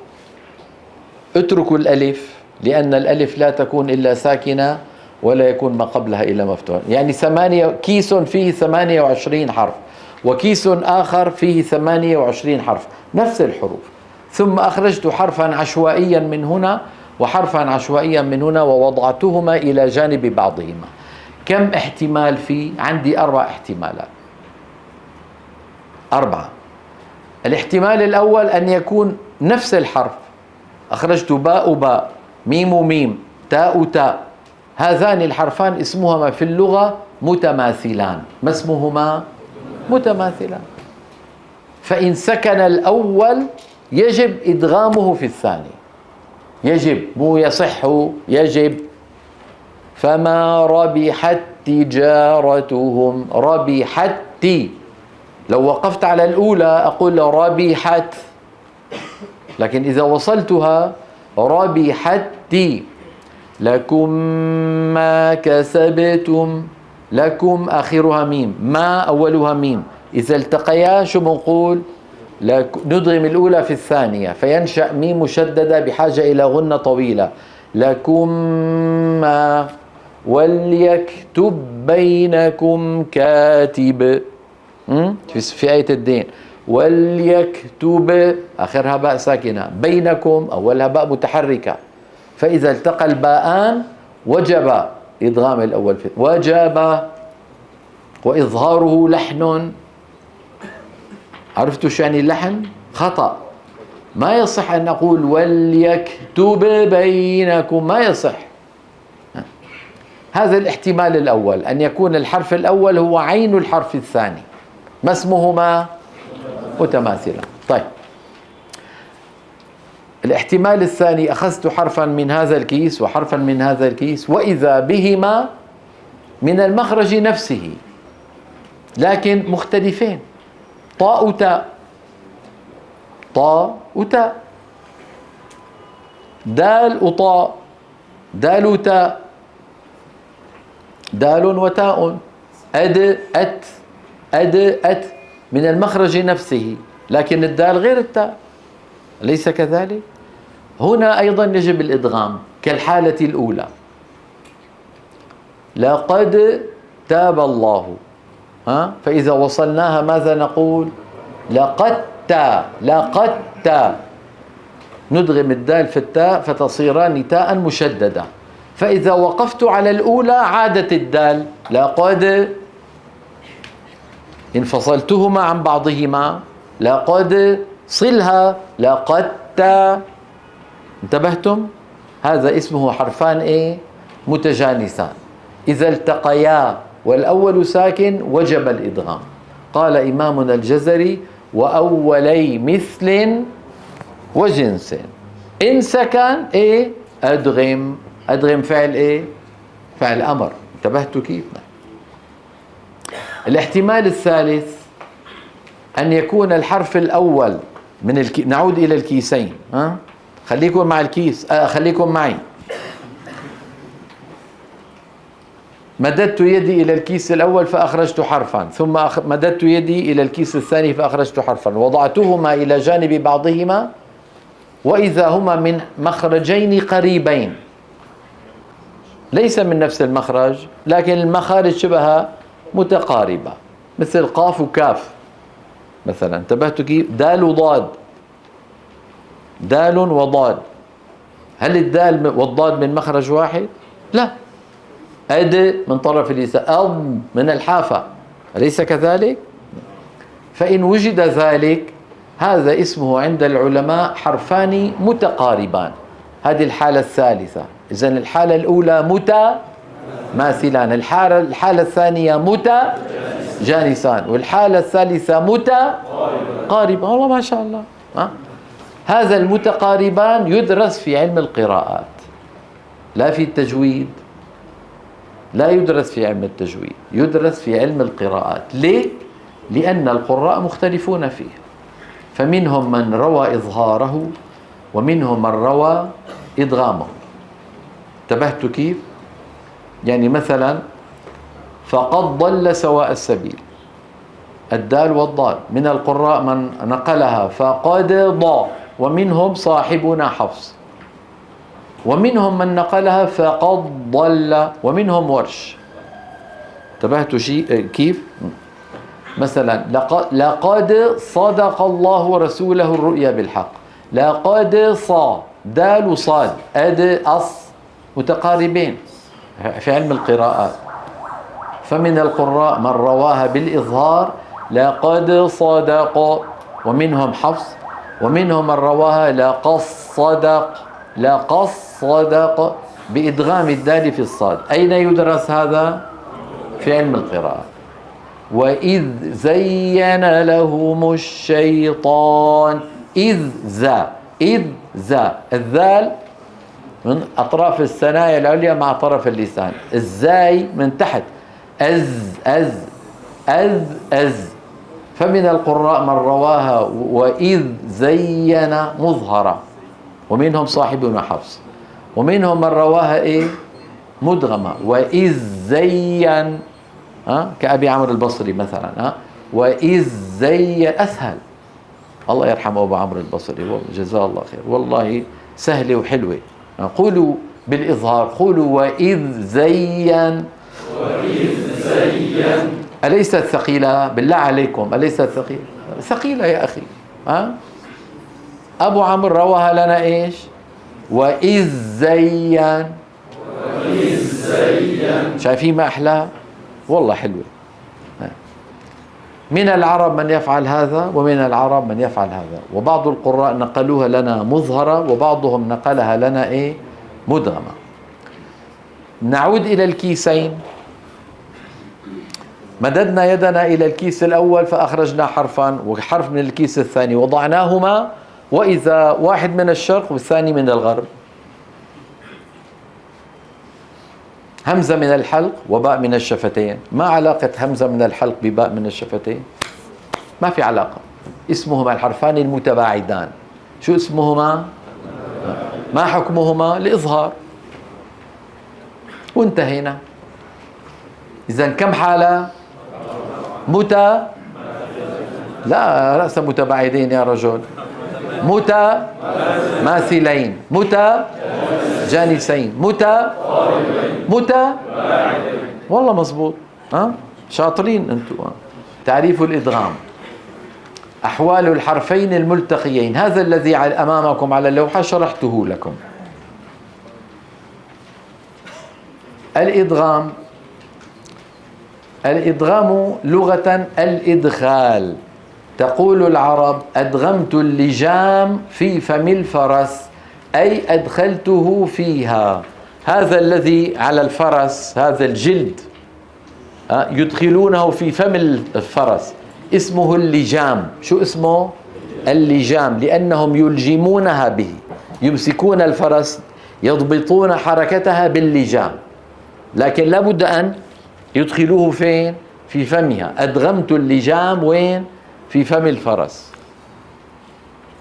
[SPEAKER 1] اتركوا الألف، لأن الألف لا تكون إلا ساكنة ولا يكون ما قبلها إلا مفتوح. يعني كيس فيه 28 حرف، وكيس آخر فيه 28 حرف، نفس الحروف، ثم أخرجت حرفا عشوائيا من هنا وحرفا عشوائيا من هنا ووضعتهما إلى جانب بعضهما. كم احتمال فيه؟ عندي 4 احتمالات، 4. الاحتمال الأول أن يكون نفس الحرف، أخرجت باء وباء، ميم وميم، تاء وتاء، هذان الحرفان اسمهما في اللغة متماثلان. ما اسمهما؟ متماثلان. فإن سكن الأول يجب إدغامه في الثاني، يجب، مو يصح، يجب. فما ربحت تجارتهم، ربحت، لو وقفت على الأولى أقول ربحت، لكن إذا وصلتها ربحت لكم ما كسبتم، لكم آخرها ميم، ما أولها ميم، إذا التقيا شو بنقول؟ ندغم الأولى في الثانية فينشأ ميم مشددة بحاجة إلى غنة طويلة. لكم ما، وليكتب بينكم كاتب، في آية الدين، وليكتب آخرها باء ساكنة، بينكم أولها باء متحركة، فإذا التقى الباءان وجب إدغام الأول في وجب، وإظهاره لحن. عرفتوا شو يعني اللحن؟ خطأ. ما يصح أن نقول وليكتب بينكم، ما يصح. هذا الاحتمال الأول، أن يكون الحرف الأول هو عين الحرف الثاني، ما اسمهما؟ متماثلا. طيب، الاحتمال الثاني، أخذت حرفا من هذا الكيس وحرفا من هذا الكيس وإذا بهما من المخرج نفسه لكن مختلفين، طاء وتاء، طاء وتاء، دال وطاء، دال وتاء، دال وتاء، أد أت، أد أت، من المخرج نفسه، لكن الدال غير التاء، أليس كذلك؟ هنا أيضا يجب الإدغام كالحالة الأولى، لقد تاب الله، فإذا وصلناها ماذا نقول؟ لقد تا، لقد تا، ندغم الدال في التاء فتصيران تاء مشددة، فإذا وقفت على الأولى عادت الدال لقد، إن فصلتهما عن بعضهما لقد، صلها لقد تا. انتبهتم؟ هذا اسمه حرفان ايه؟ متجانسان، إذا التقيا والأول ساكن وجب الإدغام. قال إمامنا الجزري وأولي مثل وجنس، إن سكن ايه؟ أدغم، أدغم فعل ايه؟ فعل أمر. انتبهتوا كيف؟ الاحتمال الثالث أن يكون الحرف الأول من نعود إلى الكيسين، خليكم مع الكيس، خليكم معي. مددت يدي إلى الكيس الأول فأخرجت حرفا، ثم مددت يدي إلى الكيس الثاني فأخرجت حرفا، وضعتهما إلى جانب بعضهما وإذا هما من مخرجين قريبين، ليس من نفس المخرج لكن المخارج شبه متقاربة، مثل قاف وكاف مثلا. انتبهتوا كيف؟ دال وضاد، دال وضاد، هل الدال والضاد من مخرج واحد؟ لا. أد من طرف اليسار، أض من الحافة، أليس كذلك؟ فإن وجد ذلك هذا اسمه عند العلماء حرفان متقاربان. هذه الحالة الثالثة. إذن الحالة الأولى متماثلان، الحالة الثانية متجانسان، والحالة الثالثة متقاربان. والله ما شاء الله. هذا المتقاربان يدرس في علم القراءات، لا في التجويد، لا يدرس في علم التجويد، يدرس في علم القراءات. ليه؟ لأن القراء مختلفون فيه، فمنهم من روى إظهاره ومنهم من روى إدغامه. انتبهتوا كيف؟ يعني مثلا فقد ضل سواء السبيل، الدال والضاد، من القراء من نقلها فقد ضاء، ومنهم صاحبنا حفص، ومنهم من نقلها فقد ضل، ومنهم ورش. انتبهتوا كيف؟ مثلا لقد صدق الله ورسوله الرؤيا بالحق، لقد دال وصاد، أد أص متقاربين في علم القراءات. فمن القراء من رواها بالإظهار لقد صدق، ومنهم حفص، ومنهم من رواها لقد صدق بإدغام الدال في الصاد. أين يدرس هذا؟ في علم القراءة. وإذ زين لهم الشيطان، إذ ذا الذال من أطراف الثنايا العليا مع طرف اللسان، الزاي من تحت، أز. فمن القراء من رواها وإذ زين مظهرة، ومنهم صاحبنا حفص، ومنهم من رواها مدغمة، وإذ زين كأبي عمرو البصري مثلا، وإذ زين أسهل. الله يرحمه أبو عمرو البصري، جزاه الله خير، والله سهلة وحلوة. قولوا بالإظهار، قولوا وإذ زين. أليست ثقيلة؟ بالله عليكم أليست ثقيلة؟ ثقيلة يا أخي. أبو عمرو رواها لنا إيش؟ وإذ زين. شايفين ما أحلاها؟ والله حلوة. من العرب من يفعل هذا، ومن العرب من يفعل هذا، وبعض القراء نقلوها لنا مظهرة، وبعضهم نقلها لنا مدغمة. نعود إلى الكيسين. مددنا يدنا إلى الكيس الأول فأخرجنا حرفا وحرف من الكيس الثاني، وضعناهما، وإذا واحد من الشرق والثاني من الغرب. همزة من الحلق وباء من الشفتين. ما علاقة همزة من الحلق بباء من الشفتين؟ ما في علاقة. اسمهما الحرفان المتباعدان. شو اسمهما؟ ما حكمهما؟ الإظهار، وانتهينا. إذن كم حالة؟ لا رأس متباعدين يا رجل، متماثلين، متجانسين، والله مزبوط. شاطرين انتم. تعريف الإدغام: أحوال الحرفين الملتقيين. هذا الذي أمامكم على اللوحة شرحته لكم. الإدغام لغة الإدخال. تقول العرب: أدغمت اللجام في فم الفرس، أي أدخلته فيها. هذا الذي على الفرس، هذا الجلد يدخلونه في فم الفرس، اسمه اللجام. شو اسمه؟ اللجام، لأنهم يلجمونها به، يمسكون الفرس يضبطون حركتها باللجام، لكن لابد أن يدخلوه فين؟ في فمها. أدغمت اللجام وين؟ في فم الفرس.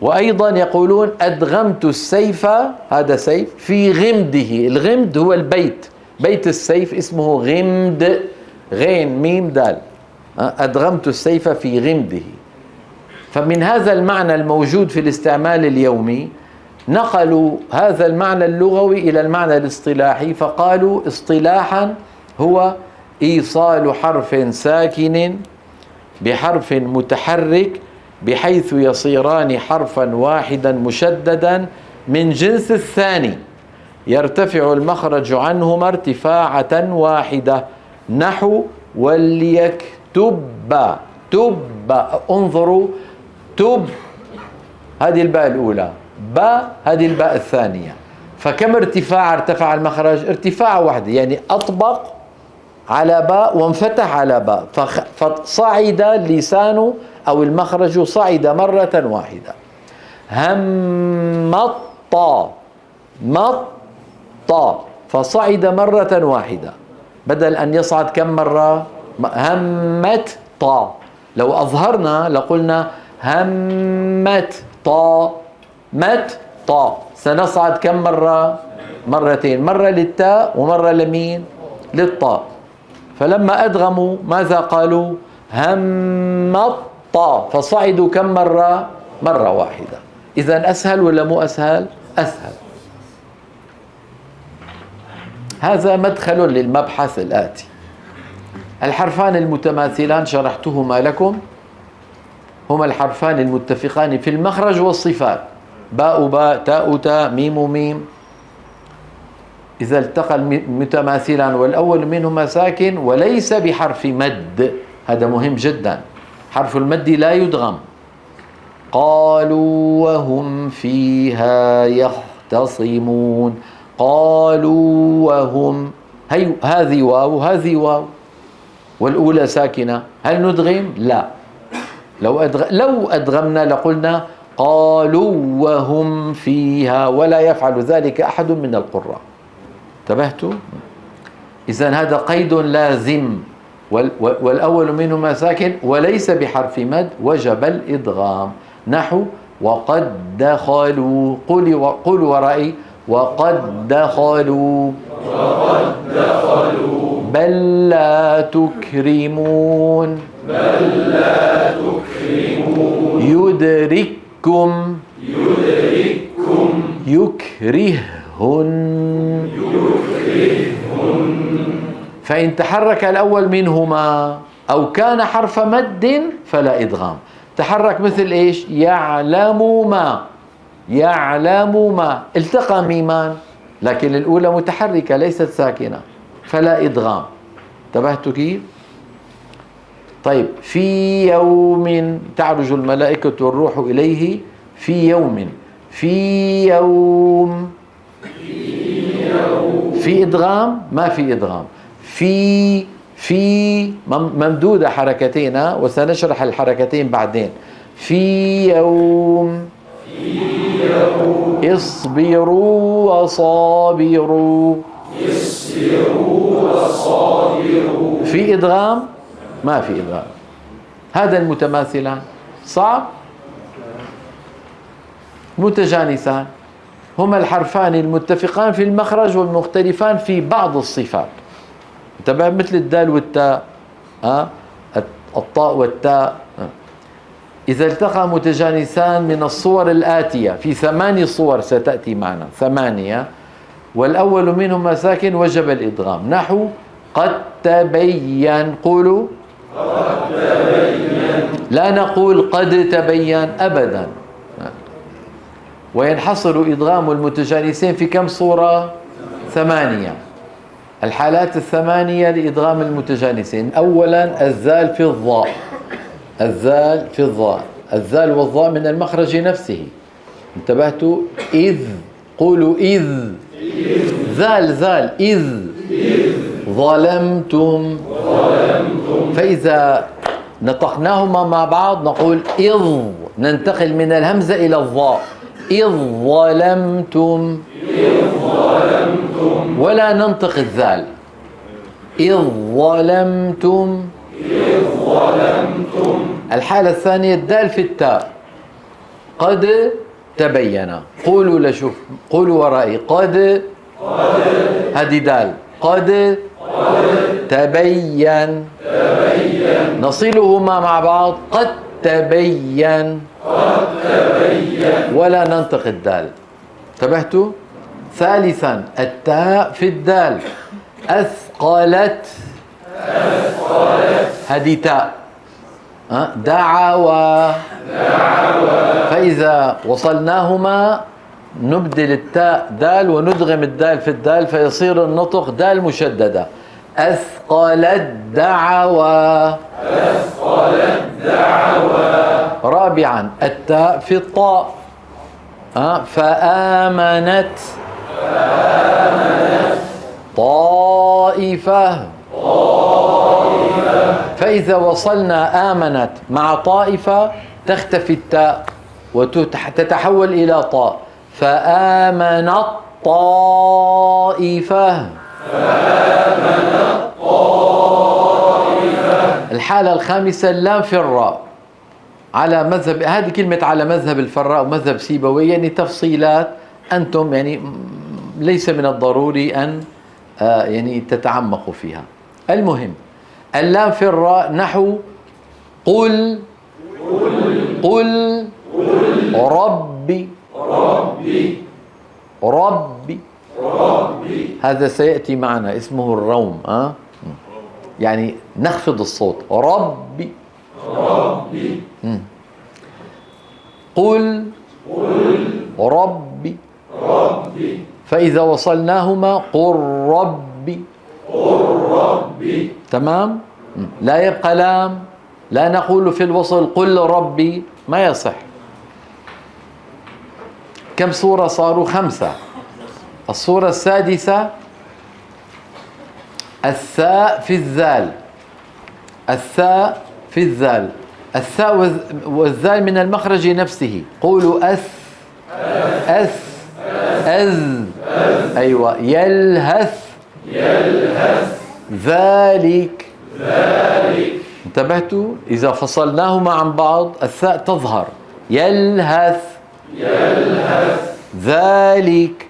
[SPEAKER 1] وأيضا يقولون أدغمت السيف، هذا سيف، في غمده. الغمد هو البيت، بيت السيف اسمه غمد، غين ميم دال، أدغمت السيف في غمده. فمن هذا المعنى الموجود في الاستعمال اليومي نقلوا هذا المعنى اللغوي إلى المعنى الاصطلاحي، فقالوا اصطلاحا هو إيصال حرف ساكن بحرف متحرك بحيث يصيران حرفا واحدا مشددا من جنس الثاني يرتفع المخرج عنهما ارتفاعة واحدة، نحو وليكتب. تب، انظروا، تب هذه الباء الأولى، باء هذه الباء الثانية، فكم ارتفاع ارتفع المخرج؟ ارتفاع واحدة، يعني أطبق على باء وانفتح على باء، فصعد اللسان أو المخرج صعد مرة واحدة. همط، مط، فصعد مرة واحدة بدل أن يصعد كم مرة؟ همت طا. لو أظهرنا لقلنا همت طا، مت طا، سنصعد كم مرة؟ مرتين، مرة للتاء ومرة لمين؟ للطاء. فلما أدغموا ماذا قالوا؟ همت طا، فصعدوا كم مرة؟ مرة واحدة. إذن أسهل ولا مو أسهل؟ أسهل. هذا مدخل للمبحث الآتي. الحرفان المتماثلان شرحتهما لكم، هما الحرفان المتفقان في المخرج والصفات، باء باء، تاء تاء، ميم ميم. إذا التقى المتماثلان والأول منهما ساكن وليس بحرف مد، هذا مهم جدا، حرف المد لا يدغم. قالوا وهم فيها يختصمون، قالوا وهم، هذه واو هذه واو، والأولى ساكنة، هل ندغم؟ لا. لو أدغمنا لقلنا قالوا وهم فيها، ولا يفعل ذلك أحد من القراء. انتبهتوا؟ إذن هذا قيد لازم، والأول منهما ساكن وليس بحرف مد وجب الإدغام، نحو وقد دخلوا، قولوا ورائي وقد دخلوا، بل لا تكرمون، يدرككم، يكرهن. فإن تحرك الأول منهما أو كان حرف مد فلا إدغام. تحرك مثل إيش؟ يعلم ما، يعلم ما، التقى ميمان لكن الأولى متحركة ليست ساكنة فلا إدغام. انتبهتوا كيف؟ طيب، في يوم تعرج الملائكة والروح إليه، في يوم، في يوم، في إدغام؟ ما في إدغام. في ممدودة حركتين، وسنشرح الحركتين بعدين. في يوم، اصبروا وصابروا، في إدغام؟ ما في إدغام. هذا المتماثلان صعب؟ متجانسان، هما الحرفان المتفقان في المخرج والمختلفان في بعض الصفات. انتبه، مثل الدال والتاء، الطاء والتاء. إذا التقى متجانسان من الصور الآتية، في 8 صور ستأتي معنا، 8، والأول منهما ساكن وجب الإدغام، نحو قد تبين. قولوا قد تبين، لا نقول قد تبين أبدا. وينحصر إدغام المتجانسين في كم صورة؟ 8. الحالات 8 لإدغام المتجانسين: أولا الزال في الضاء، الزال في الضاء، الزال والضاء من المخرج نفسه. انتبهتوا؟ إذ، قولوا إذ، زال زال، إذ ظلمتم. فإذا نطقناهما مع بعض نقول إذ، ننتقل من الهمزة إلى الضاء، إذ ظلمتم، ولا ننطق الذال، إذ ظلمتم. الحالة الثانية الدال في التاء، قد تبين. قولوا لشوف، قولوا ورائي قد، هذه دال، قد تبين. نصلهما مع بعض قد تبين ولا ننطق الدال. انتبهتوا؟ ثالثا التاء في الدال. أثقلت، هذه تاء. دعوى، فإذا وصلناهما نبدل التاء دال وندغم الدال في الدال فيصير النطق دال مشددة. أثقلت دعوى. رابعا التاء في الطاء. فآمنت طائفة. فإذا وصلنا آمنت مع طائفة تختفي التاء وتتحول إلى طاء. فآمنت طائفة. الحالة الخامسة اللام في الراء. على مذهب، هذه كلمة على مذهب الفراء ومذهب سيبويه، يعني تفصيلات أنتم يعني ليس من الضروري أن يعني تتعمقوا فيها. المهم اللام في الراء نحو قل ربي. هذا سيأتي معنا اسمه الروم. يعني نخفض الصوت. ربي. قل ربي. فإذا وصلناهما قل ربي. تمام؟ لا يبقى لام، لا نقول في الوصل قل ربي، ما يصح. كم صورة صاروا؟ 5. الصورة السادسة الثاء في الذال. الثاء في الذال. الثاء والذال من المخرج نفسه. قولوا أث أذ. أيوة. يلهث ذلك. انتبهتوا؟ إذا فصلناهما عن بعض الثاء تظهر. يلهث ذلك.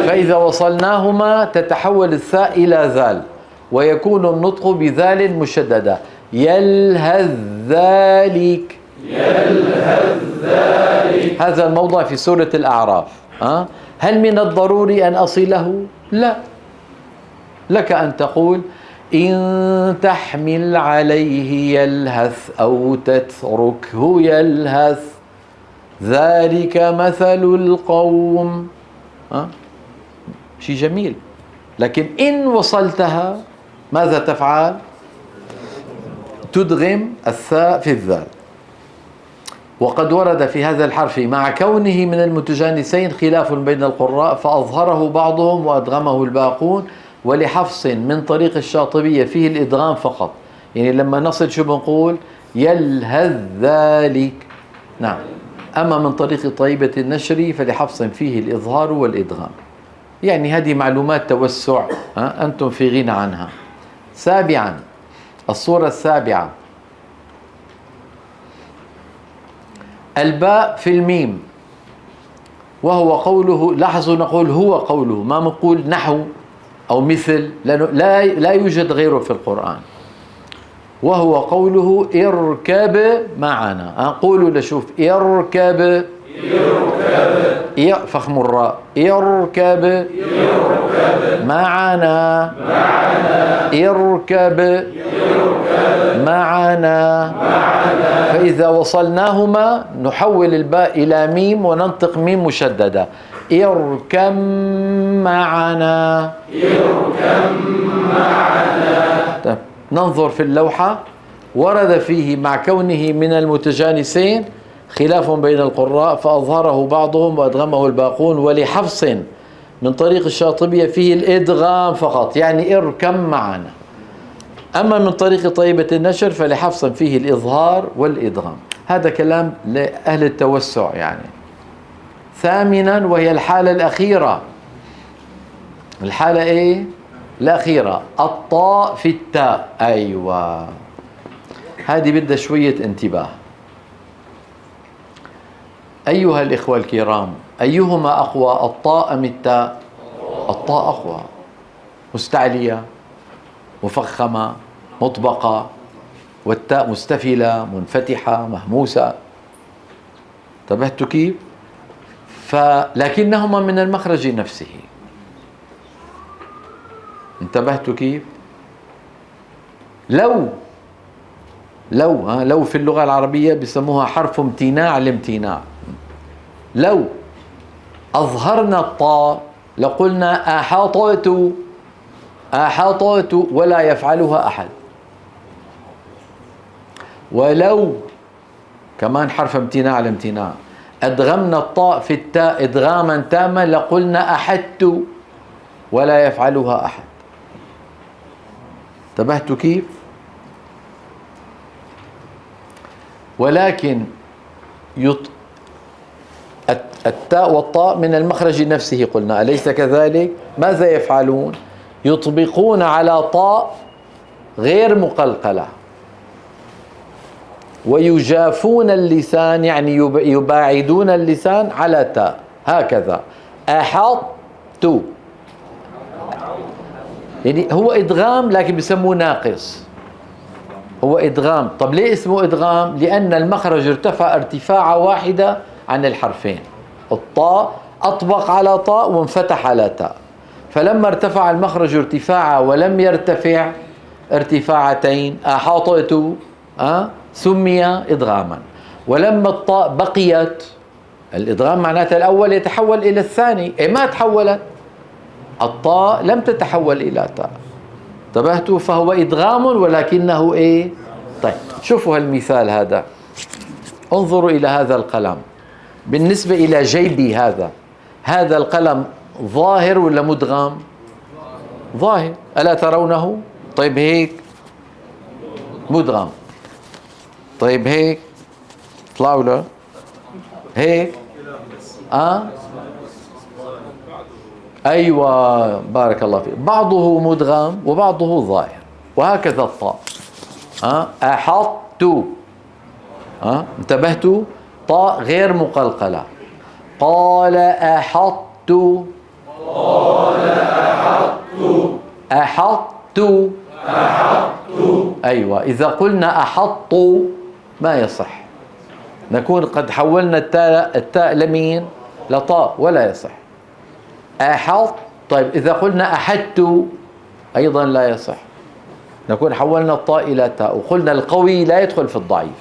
[SPEAKER 1] فإذا وصلناهما تتحول الثاء إلى ذال ويكون النطق بذال مشددة. يلهث ذلك. هذا الموضع في سورة الأعراف. هل من الضروري أن أصله؟ لا. لك أن تقول إن تحمل عليه يلهث أو تتركه يلهث ذلك مثل القوم. شيء جميل. لكن إن وصلتها ماذا تفعل؟ تدغم الثاء في الذال. وقد ورد في هذا الحرف مع كونه من المتجانسين خلاف بين القراء فأظهره بعضهم وأدغمه الباقون، ولحفص من طريق الشاطبية فيه الإدغام فقط. يعني لما نصل شو بنقول؟ يلهث ذلك. نعم. أما من طريق طيبة النشر فلحفص فيه الإظهار والإدغام. يعني هذه معلومات توسع أنتم في غنى عنها. سابعا الصورة السابعة الباء في الميم، وهو قوله. لاحظوا نقول هو قوله، ما نقول نحو أو مثل، لأنه لا يوجد غيره في القرآن. وهو قوله اركب معنا. قولوا لشوف اركب. فخم الراء. اركب معنا. اركب معنا. فإذا وصلناهما نحول الباء إلى ميم وننطق ميم مشددة. اركب معنا. طيب. ننظر في اللوحة. ورد فيه مع كونه من المتجانسين خلاف بين القراء فأظهره بعضهم وأدغمه الباقون، ولحفص من طريق الشاطبية فيه الإدغام فقط، يعني اركب معنا. أما من طريق طيبة النشر فلحفص فيه الإظهار والإدغام. هذا كلام لأهل التوسع يعني. ثامنا وهي الحالة الأخيرة. الحالة إيه؟ الأخيرة الطاء في التاء. أيوة. هذه بدها شوية انتباه. أيها الإخوة الكرام، أيهما أقوى، الطاء أم التاء؟ الطاء أقوى. مستعلية مفخمة مطبقة، والتاء مستفلة منفتحة مهموسة. انتبهتوا كيف؟ لكنهما من المخرج نفسه. انتبهتوا كيف؟ لو في اللغة العربية بيسموها حرف امتناع الامتناع. لو أظهرنا الطاء لقلنا أحاطت ولا يفعلها أحد. ولو كمان حرف امتناع الامتناع أدغمنا الطاء في التاء إدغاما تاما لقلنا أحدت ولا يفعلها أحد. انتبهتوا كيف؟ ولكن التاء والطاء من المخرج نفسه قلنا، أليس كذلك؟ ماذا يفعلون؟ يطبقون على طاء غير مقلقلة ويجافون اللسان، يعني يباعدون اللسان على تاء هكذا. أحط، يعني هو إدغام لكن بيسموه ناقص، هو إدغام. طب ليه اسمه إدغام؟ لأن المخرج ارتفع ارتفاعة واحدة عن الحرفين. الطاء أطبق على طاء وانفتح على تاء، فلما ارتفع المخرج ارتفاعا ولم يرتفع ارتفاعتين أحاطت سمي إدغاما. ولما الطاء بقيت، الإدغام معناته الأول يتحول إلى الثاني، ما تحولت الطاء، لم تتحول إلى تاء. انتبهتوا؟ فهو إدغام ولكنه طيب شوفوا هالمثال هذا، انظروا إلى هذا القلم بالنسبة إلى جيبي. هذا القلم ظاهر ولا مدغم؟ ظاهر، ألا ترونه؟ طيب هيك مدغم. طيب هيك طلعوا له هيك أيوة بارك الله فيك، بعضه مدغم وبعضه ظاهر، وهكذا الطاء. أحط، انتبهتوا؟ طاء غير مقلقلة. قال أحط، أحط، أيوة. إذا قلنا أحط ما يصح، نكون قد حولنا التاء لمين؟ لطاء، ولا يصح. أحط. طيب إذا قلنا أحدت أيضا لا يصح، نكون حولنا الطاء إلى تاء. وقلنا القوي لا يدخل في الضعيف،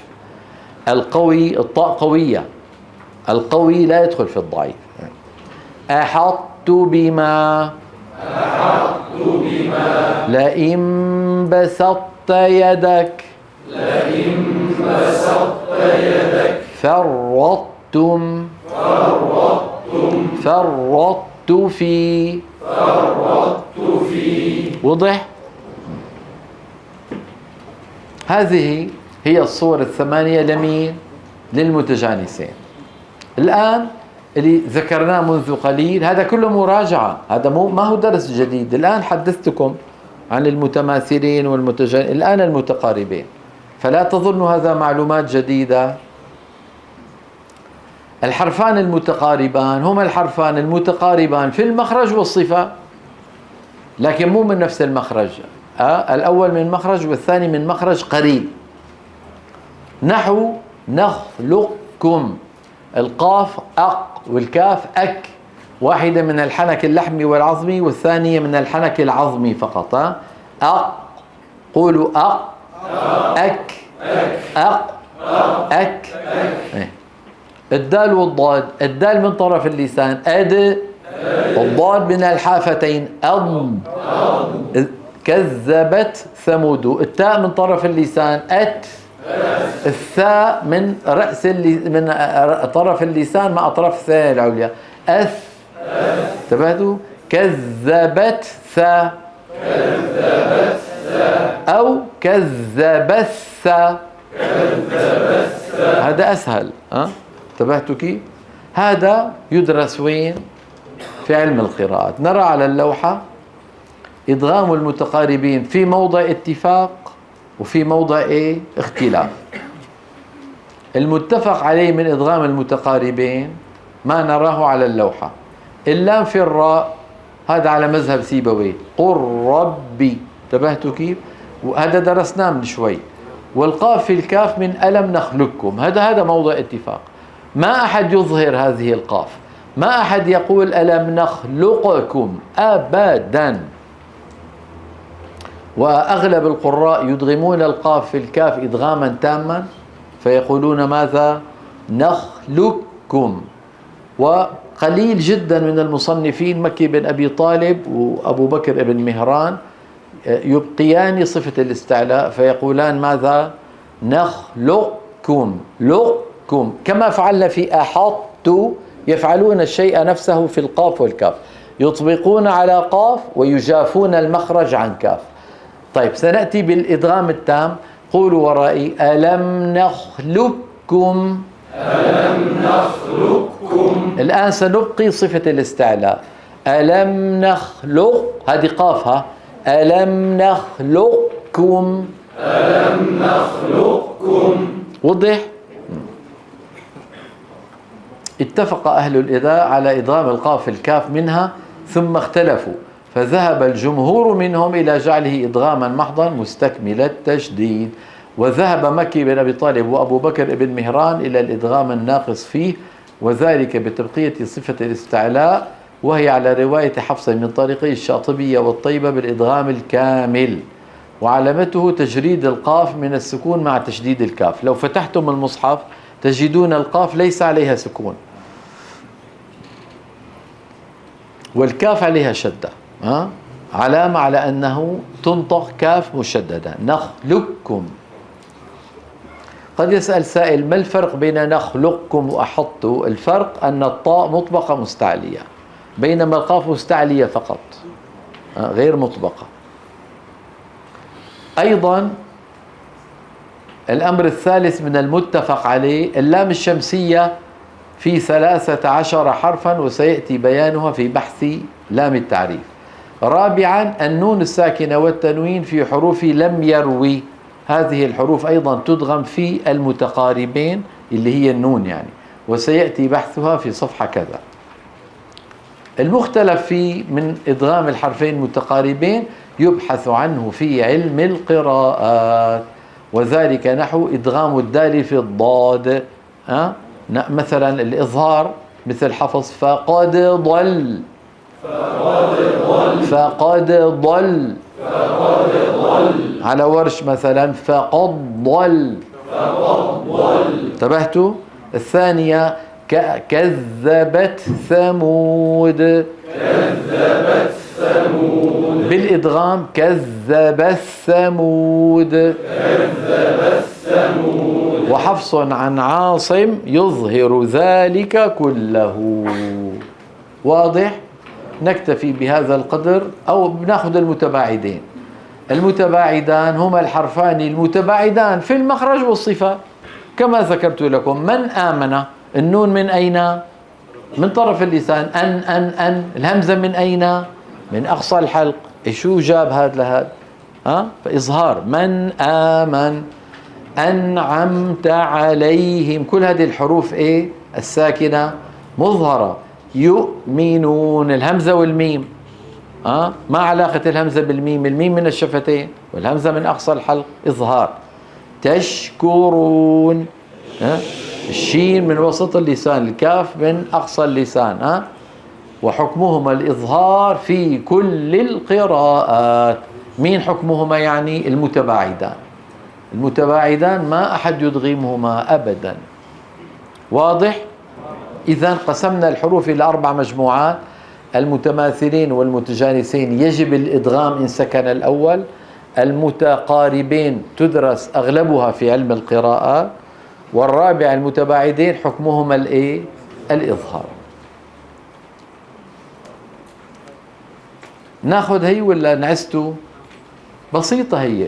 [SPEAKER 1] القوي الطاء قوية، القوي لا يدخل في الضعيف. أحط بما، لئن بسطت يدك، فرطتم، فرطت في، وضح؟ هذه هي الصور الثمانية لمين؟ للمتجانسين. الآن اللي ذكرناه منذ قليل هذا كله مراجعة، هذا ما هو درس جديد. الآن حدثتكم عن المتماثلين والمتجانسين، الآن المتقاربين، فلا تظنوا هذا معلومات جديدة. الحرفان المتقاربان هما الحرفان المتقاربان في المخرج والصفة، لكن مو من نفس المخرج. الأول من مخرج والثاني من مخرج قريب. نحو نخلقكم، القاف أق والكاف أك، واحدة من الحنك اللحمي والعظمي والثانية من الحنك العظمي فقط. أق، قولوا أق، أك، أق، أك. الدال والضاد، الدال من طرف اللسان أد، والضاد من الحافتين أض. كذبت ثمود، التاء من طرف اللسان أت، الثاء من رأس من طرف اللسان مع أطراف الثانية العليا أث. انتبهتوا؟ كذبت ثا أو كذبث، هذا أسهل. انتبهتوا كيف؟ هذا يدرس وين؟ في علم القراءات. نرى على اللوحة إدغام المتقاربين في موضع اتفاق وفي موضع اختلاف. المتفق عليه من إدغام المتقاربين ما نراه على اللوحة، اللام في الراء هذا على مذهب سيبويه. قل ربي، انتبهتوا كيف؟ وهذا درسناه من شوي. والقاف في الكاف من ألم نخلقكم، هذا موضع اتفاق. ما أحد يظهر هذه القاف، ما أحد يقول ألم نخلقكم أبدا. وأغلب القراء يدغمون القاف في الكاف إدغاما تاما فيقولون ماذا؟ نخلقكم. وقليل جدا من المصنفين مكي بن أبي طالب وأبو بكر بن مهران يبقيان صفة الاستعلاء فيقولان ماذا؟ نخلقكم، لقكم، كما فعلنا في أحط، يفعلون الشيء نفسه في القاف والكاف، يطبقون على قاف ويجافون المخرج عن كاف. طيب سنأتي بالإدغام التام. قولوا ورائي: ألم نخلقكم.
[SPEAKER 2] ألم نخلقكم.
[SPEAKER 1] الآن سنبقي صفة الاستعلاء. ألم نخلق، هذه قافها. ألم نخلقكم.
[SPEAKER 2] ألم نخلقكم.
[SPEAKER 1] وضح؟ اتفق أهل الإذاعة على إدغام القاف في الكاف منها، ثم اختلفوا، فذهب الجمهور منهم إلى جعله إدغاما محضا مستكمل التشديد، وذهب مكي بن أبي طالب وأبو بكر بن مهران إلى الإدغام الناقص فيه، وذلك بتبقية صفة الاستعلاء، وهي على رواية حفص من طريقي الشاطبية والطيبة بالإدغام الكامل، وعلامته تجريد القاف من السكون مع تشديد الكاف. لو فتحتم المصحف تجدون القاف ليس عليها سكون والكاف عليها شدة، علامة على أنه تنطق كاف مشددة. نخلقكم. قد يسأل سائل: ما الفرق بين نخلقكم وأحط؟ الفرق أن الطاء مطبقة مستعلية، بينما القاف مستعلية فقط غير مطبقة. أيضا الأمر الثالث من المتفق عليه: اللام الشمسية في 13 حرفا، وسيأتي بيانها في بحث لام التعريف. رابعا النون الساكنة والتنوين في حروف لم يروي، هذه الحروف أيضا تدغم في المتقاربين اللي هي النون يعني، وسيأتي بحثها في صفحة كذا. المختلف فيه من إدغام الحرفين المتقاربين يبحث عنه في علم القراءات، وذلك نحو إدغام الدال في الضاد، مثلا الإظهار مثل حفص: فقد ضل، فقد ضل. على ورش مثلا: فقد ضل. انتبهتوا؟ الثانية كذبت ثمود،
[SPEAKER 2] كذبت ثمود.
[SPEAKER 1] بالإدغام: كذب الثمود،
[SPEAKER 2] كذب الثمود.
[SPEAKER 1] وحفص عن عاصم: يظهر ذلك كله. واضح؟ نكتفي بهذا القدر، أو بناخذ المتباعدين. المتباعدان هما الحرفان المتباعدان في المخرج والصفة كما ذكرت لكم. من آمن، النون من أين؟ من طرف اللسان. أن الهمزة من أين؟ من أقصى الحلق. شو جاب هذا لهذا؟ فإظهار. من آمن، أنعمت عليهم، كل هذه الحروف الساكنة مظهرة. يؤمنون، الهمزة والميم، ما علاقة الهمزة بالميم؟ الميم من الشفتين والهمزة من أقصى الحلق، إظهار. تشكرون، الشين من وسط اللسان، الكاف من أقصى اللسان، وحكمهما الإظهار في كل القراءات. مين حكمهما يعني؟ المتباعدان. المتباعدان ما أحد يدغمهما أبدا. واضح؟ إذن قسمنا الحروف إلى 4 مجموعات: المتماثلين والمتجانسين يجب الإدغام إن سكن الأول، المتقاربين تدرس أغلبها في علم القراءات، والرابع المتباعدين حكمهما الإظهار. ناخذ هي ولا نعستوا؟ بسيطة هي.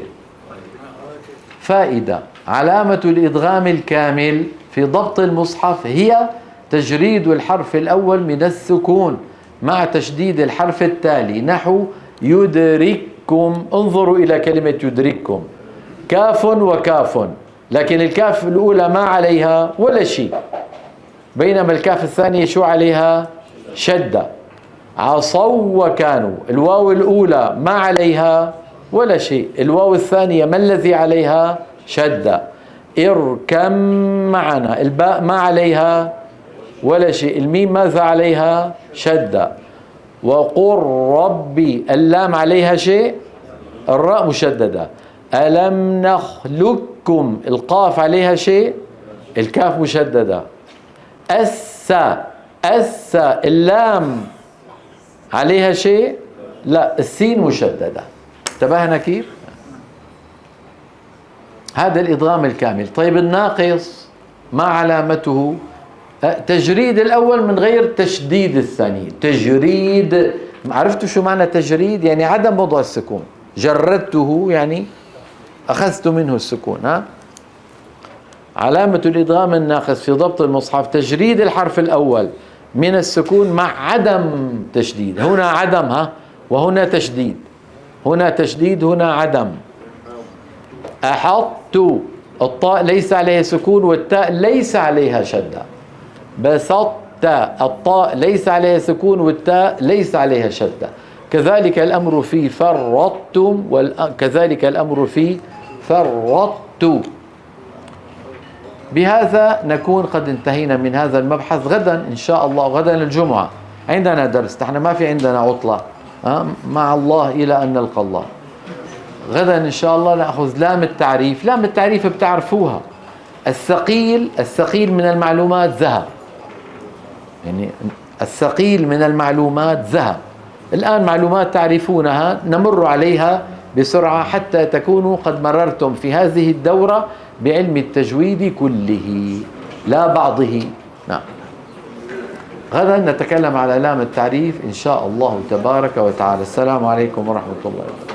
[SPEAKER 1] فائدة: علامة الإدغام الكامل في ضبط المصحف هي تجريد الحرف الأول من السكون مع تشديد الحرف التالي، نحو يدرككم. انظروا إلى كلمة يدرككم، كاف وكاف، لكن الكاف الأولى ما عليها ولا شيء، بينما الكاف الثانية شو عليها؟ شدة. عصوا وكانوا، الواو الأولى ما عليها ولا شيء، الواو الثانية ما الذي عليها؟ شدة. اركم معنا، الباء ما عليها ولا شيء، الميم ماذا عليها؟ شدة. وقل ربي، اللام عليها شيء، الراء مشددة. ألم نخلقكم، القاف عليها شيء، الكاف مشددة. اللام عليها شيء، لا، السين مشددة. انتبهنا كيف؟ هذا الإدغام الكامل. طيب الناقص ما علامته؟ تجريد الأول من غير تشديد الثاني. تجريد، عرفتوا شو معنى تجريد؟ يعني عدم وضع السكون. جردته يعني أخذت منه السكون. ها؟ علامة الإدغام الناقص في ضبط المصحف تجريد الحرف الأول من السكون مع عدم تشديد. هنا عدم، ها، وهنا تشديد. هنا تشديد، هنا عدم. أحطت، الطاء ليس عليها سكون والتاء ليس عليها شدة. بسطت، الطاء ليس عليها سكون والتاء ليس عليها شدة. كذلك الأمر في فرطتم، وكذلك الأمر في فرطت. بهذا نكون قد انتهينا من هذا المبحث. غدا إن شاء الله، غدا الجمعة عندنا درس، احنا ما في عندنا عطلة، مع الله إلى أن نلقى الله. غدا إن شاء الله نأخذ لام التعريف. لام التعريف بتعرفوها، الثقيل من المعلومات ذهب، يعني الثقيل من المعلومات ذهب. الآن معلومات تعرفونها، نمر عليها بسرعة حتى تكونوا قد مررتم في هذه الدورة بعلم التجويد كله لا بعضه. نعم. غدا نتكلم على لام التعريف إن شاء الله تبارك وتعالى. السلام عليكم ورحمة الله وبركاته.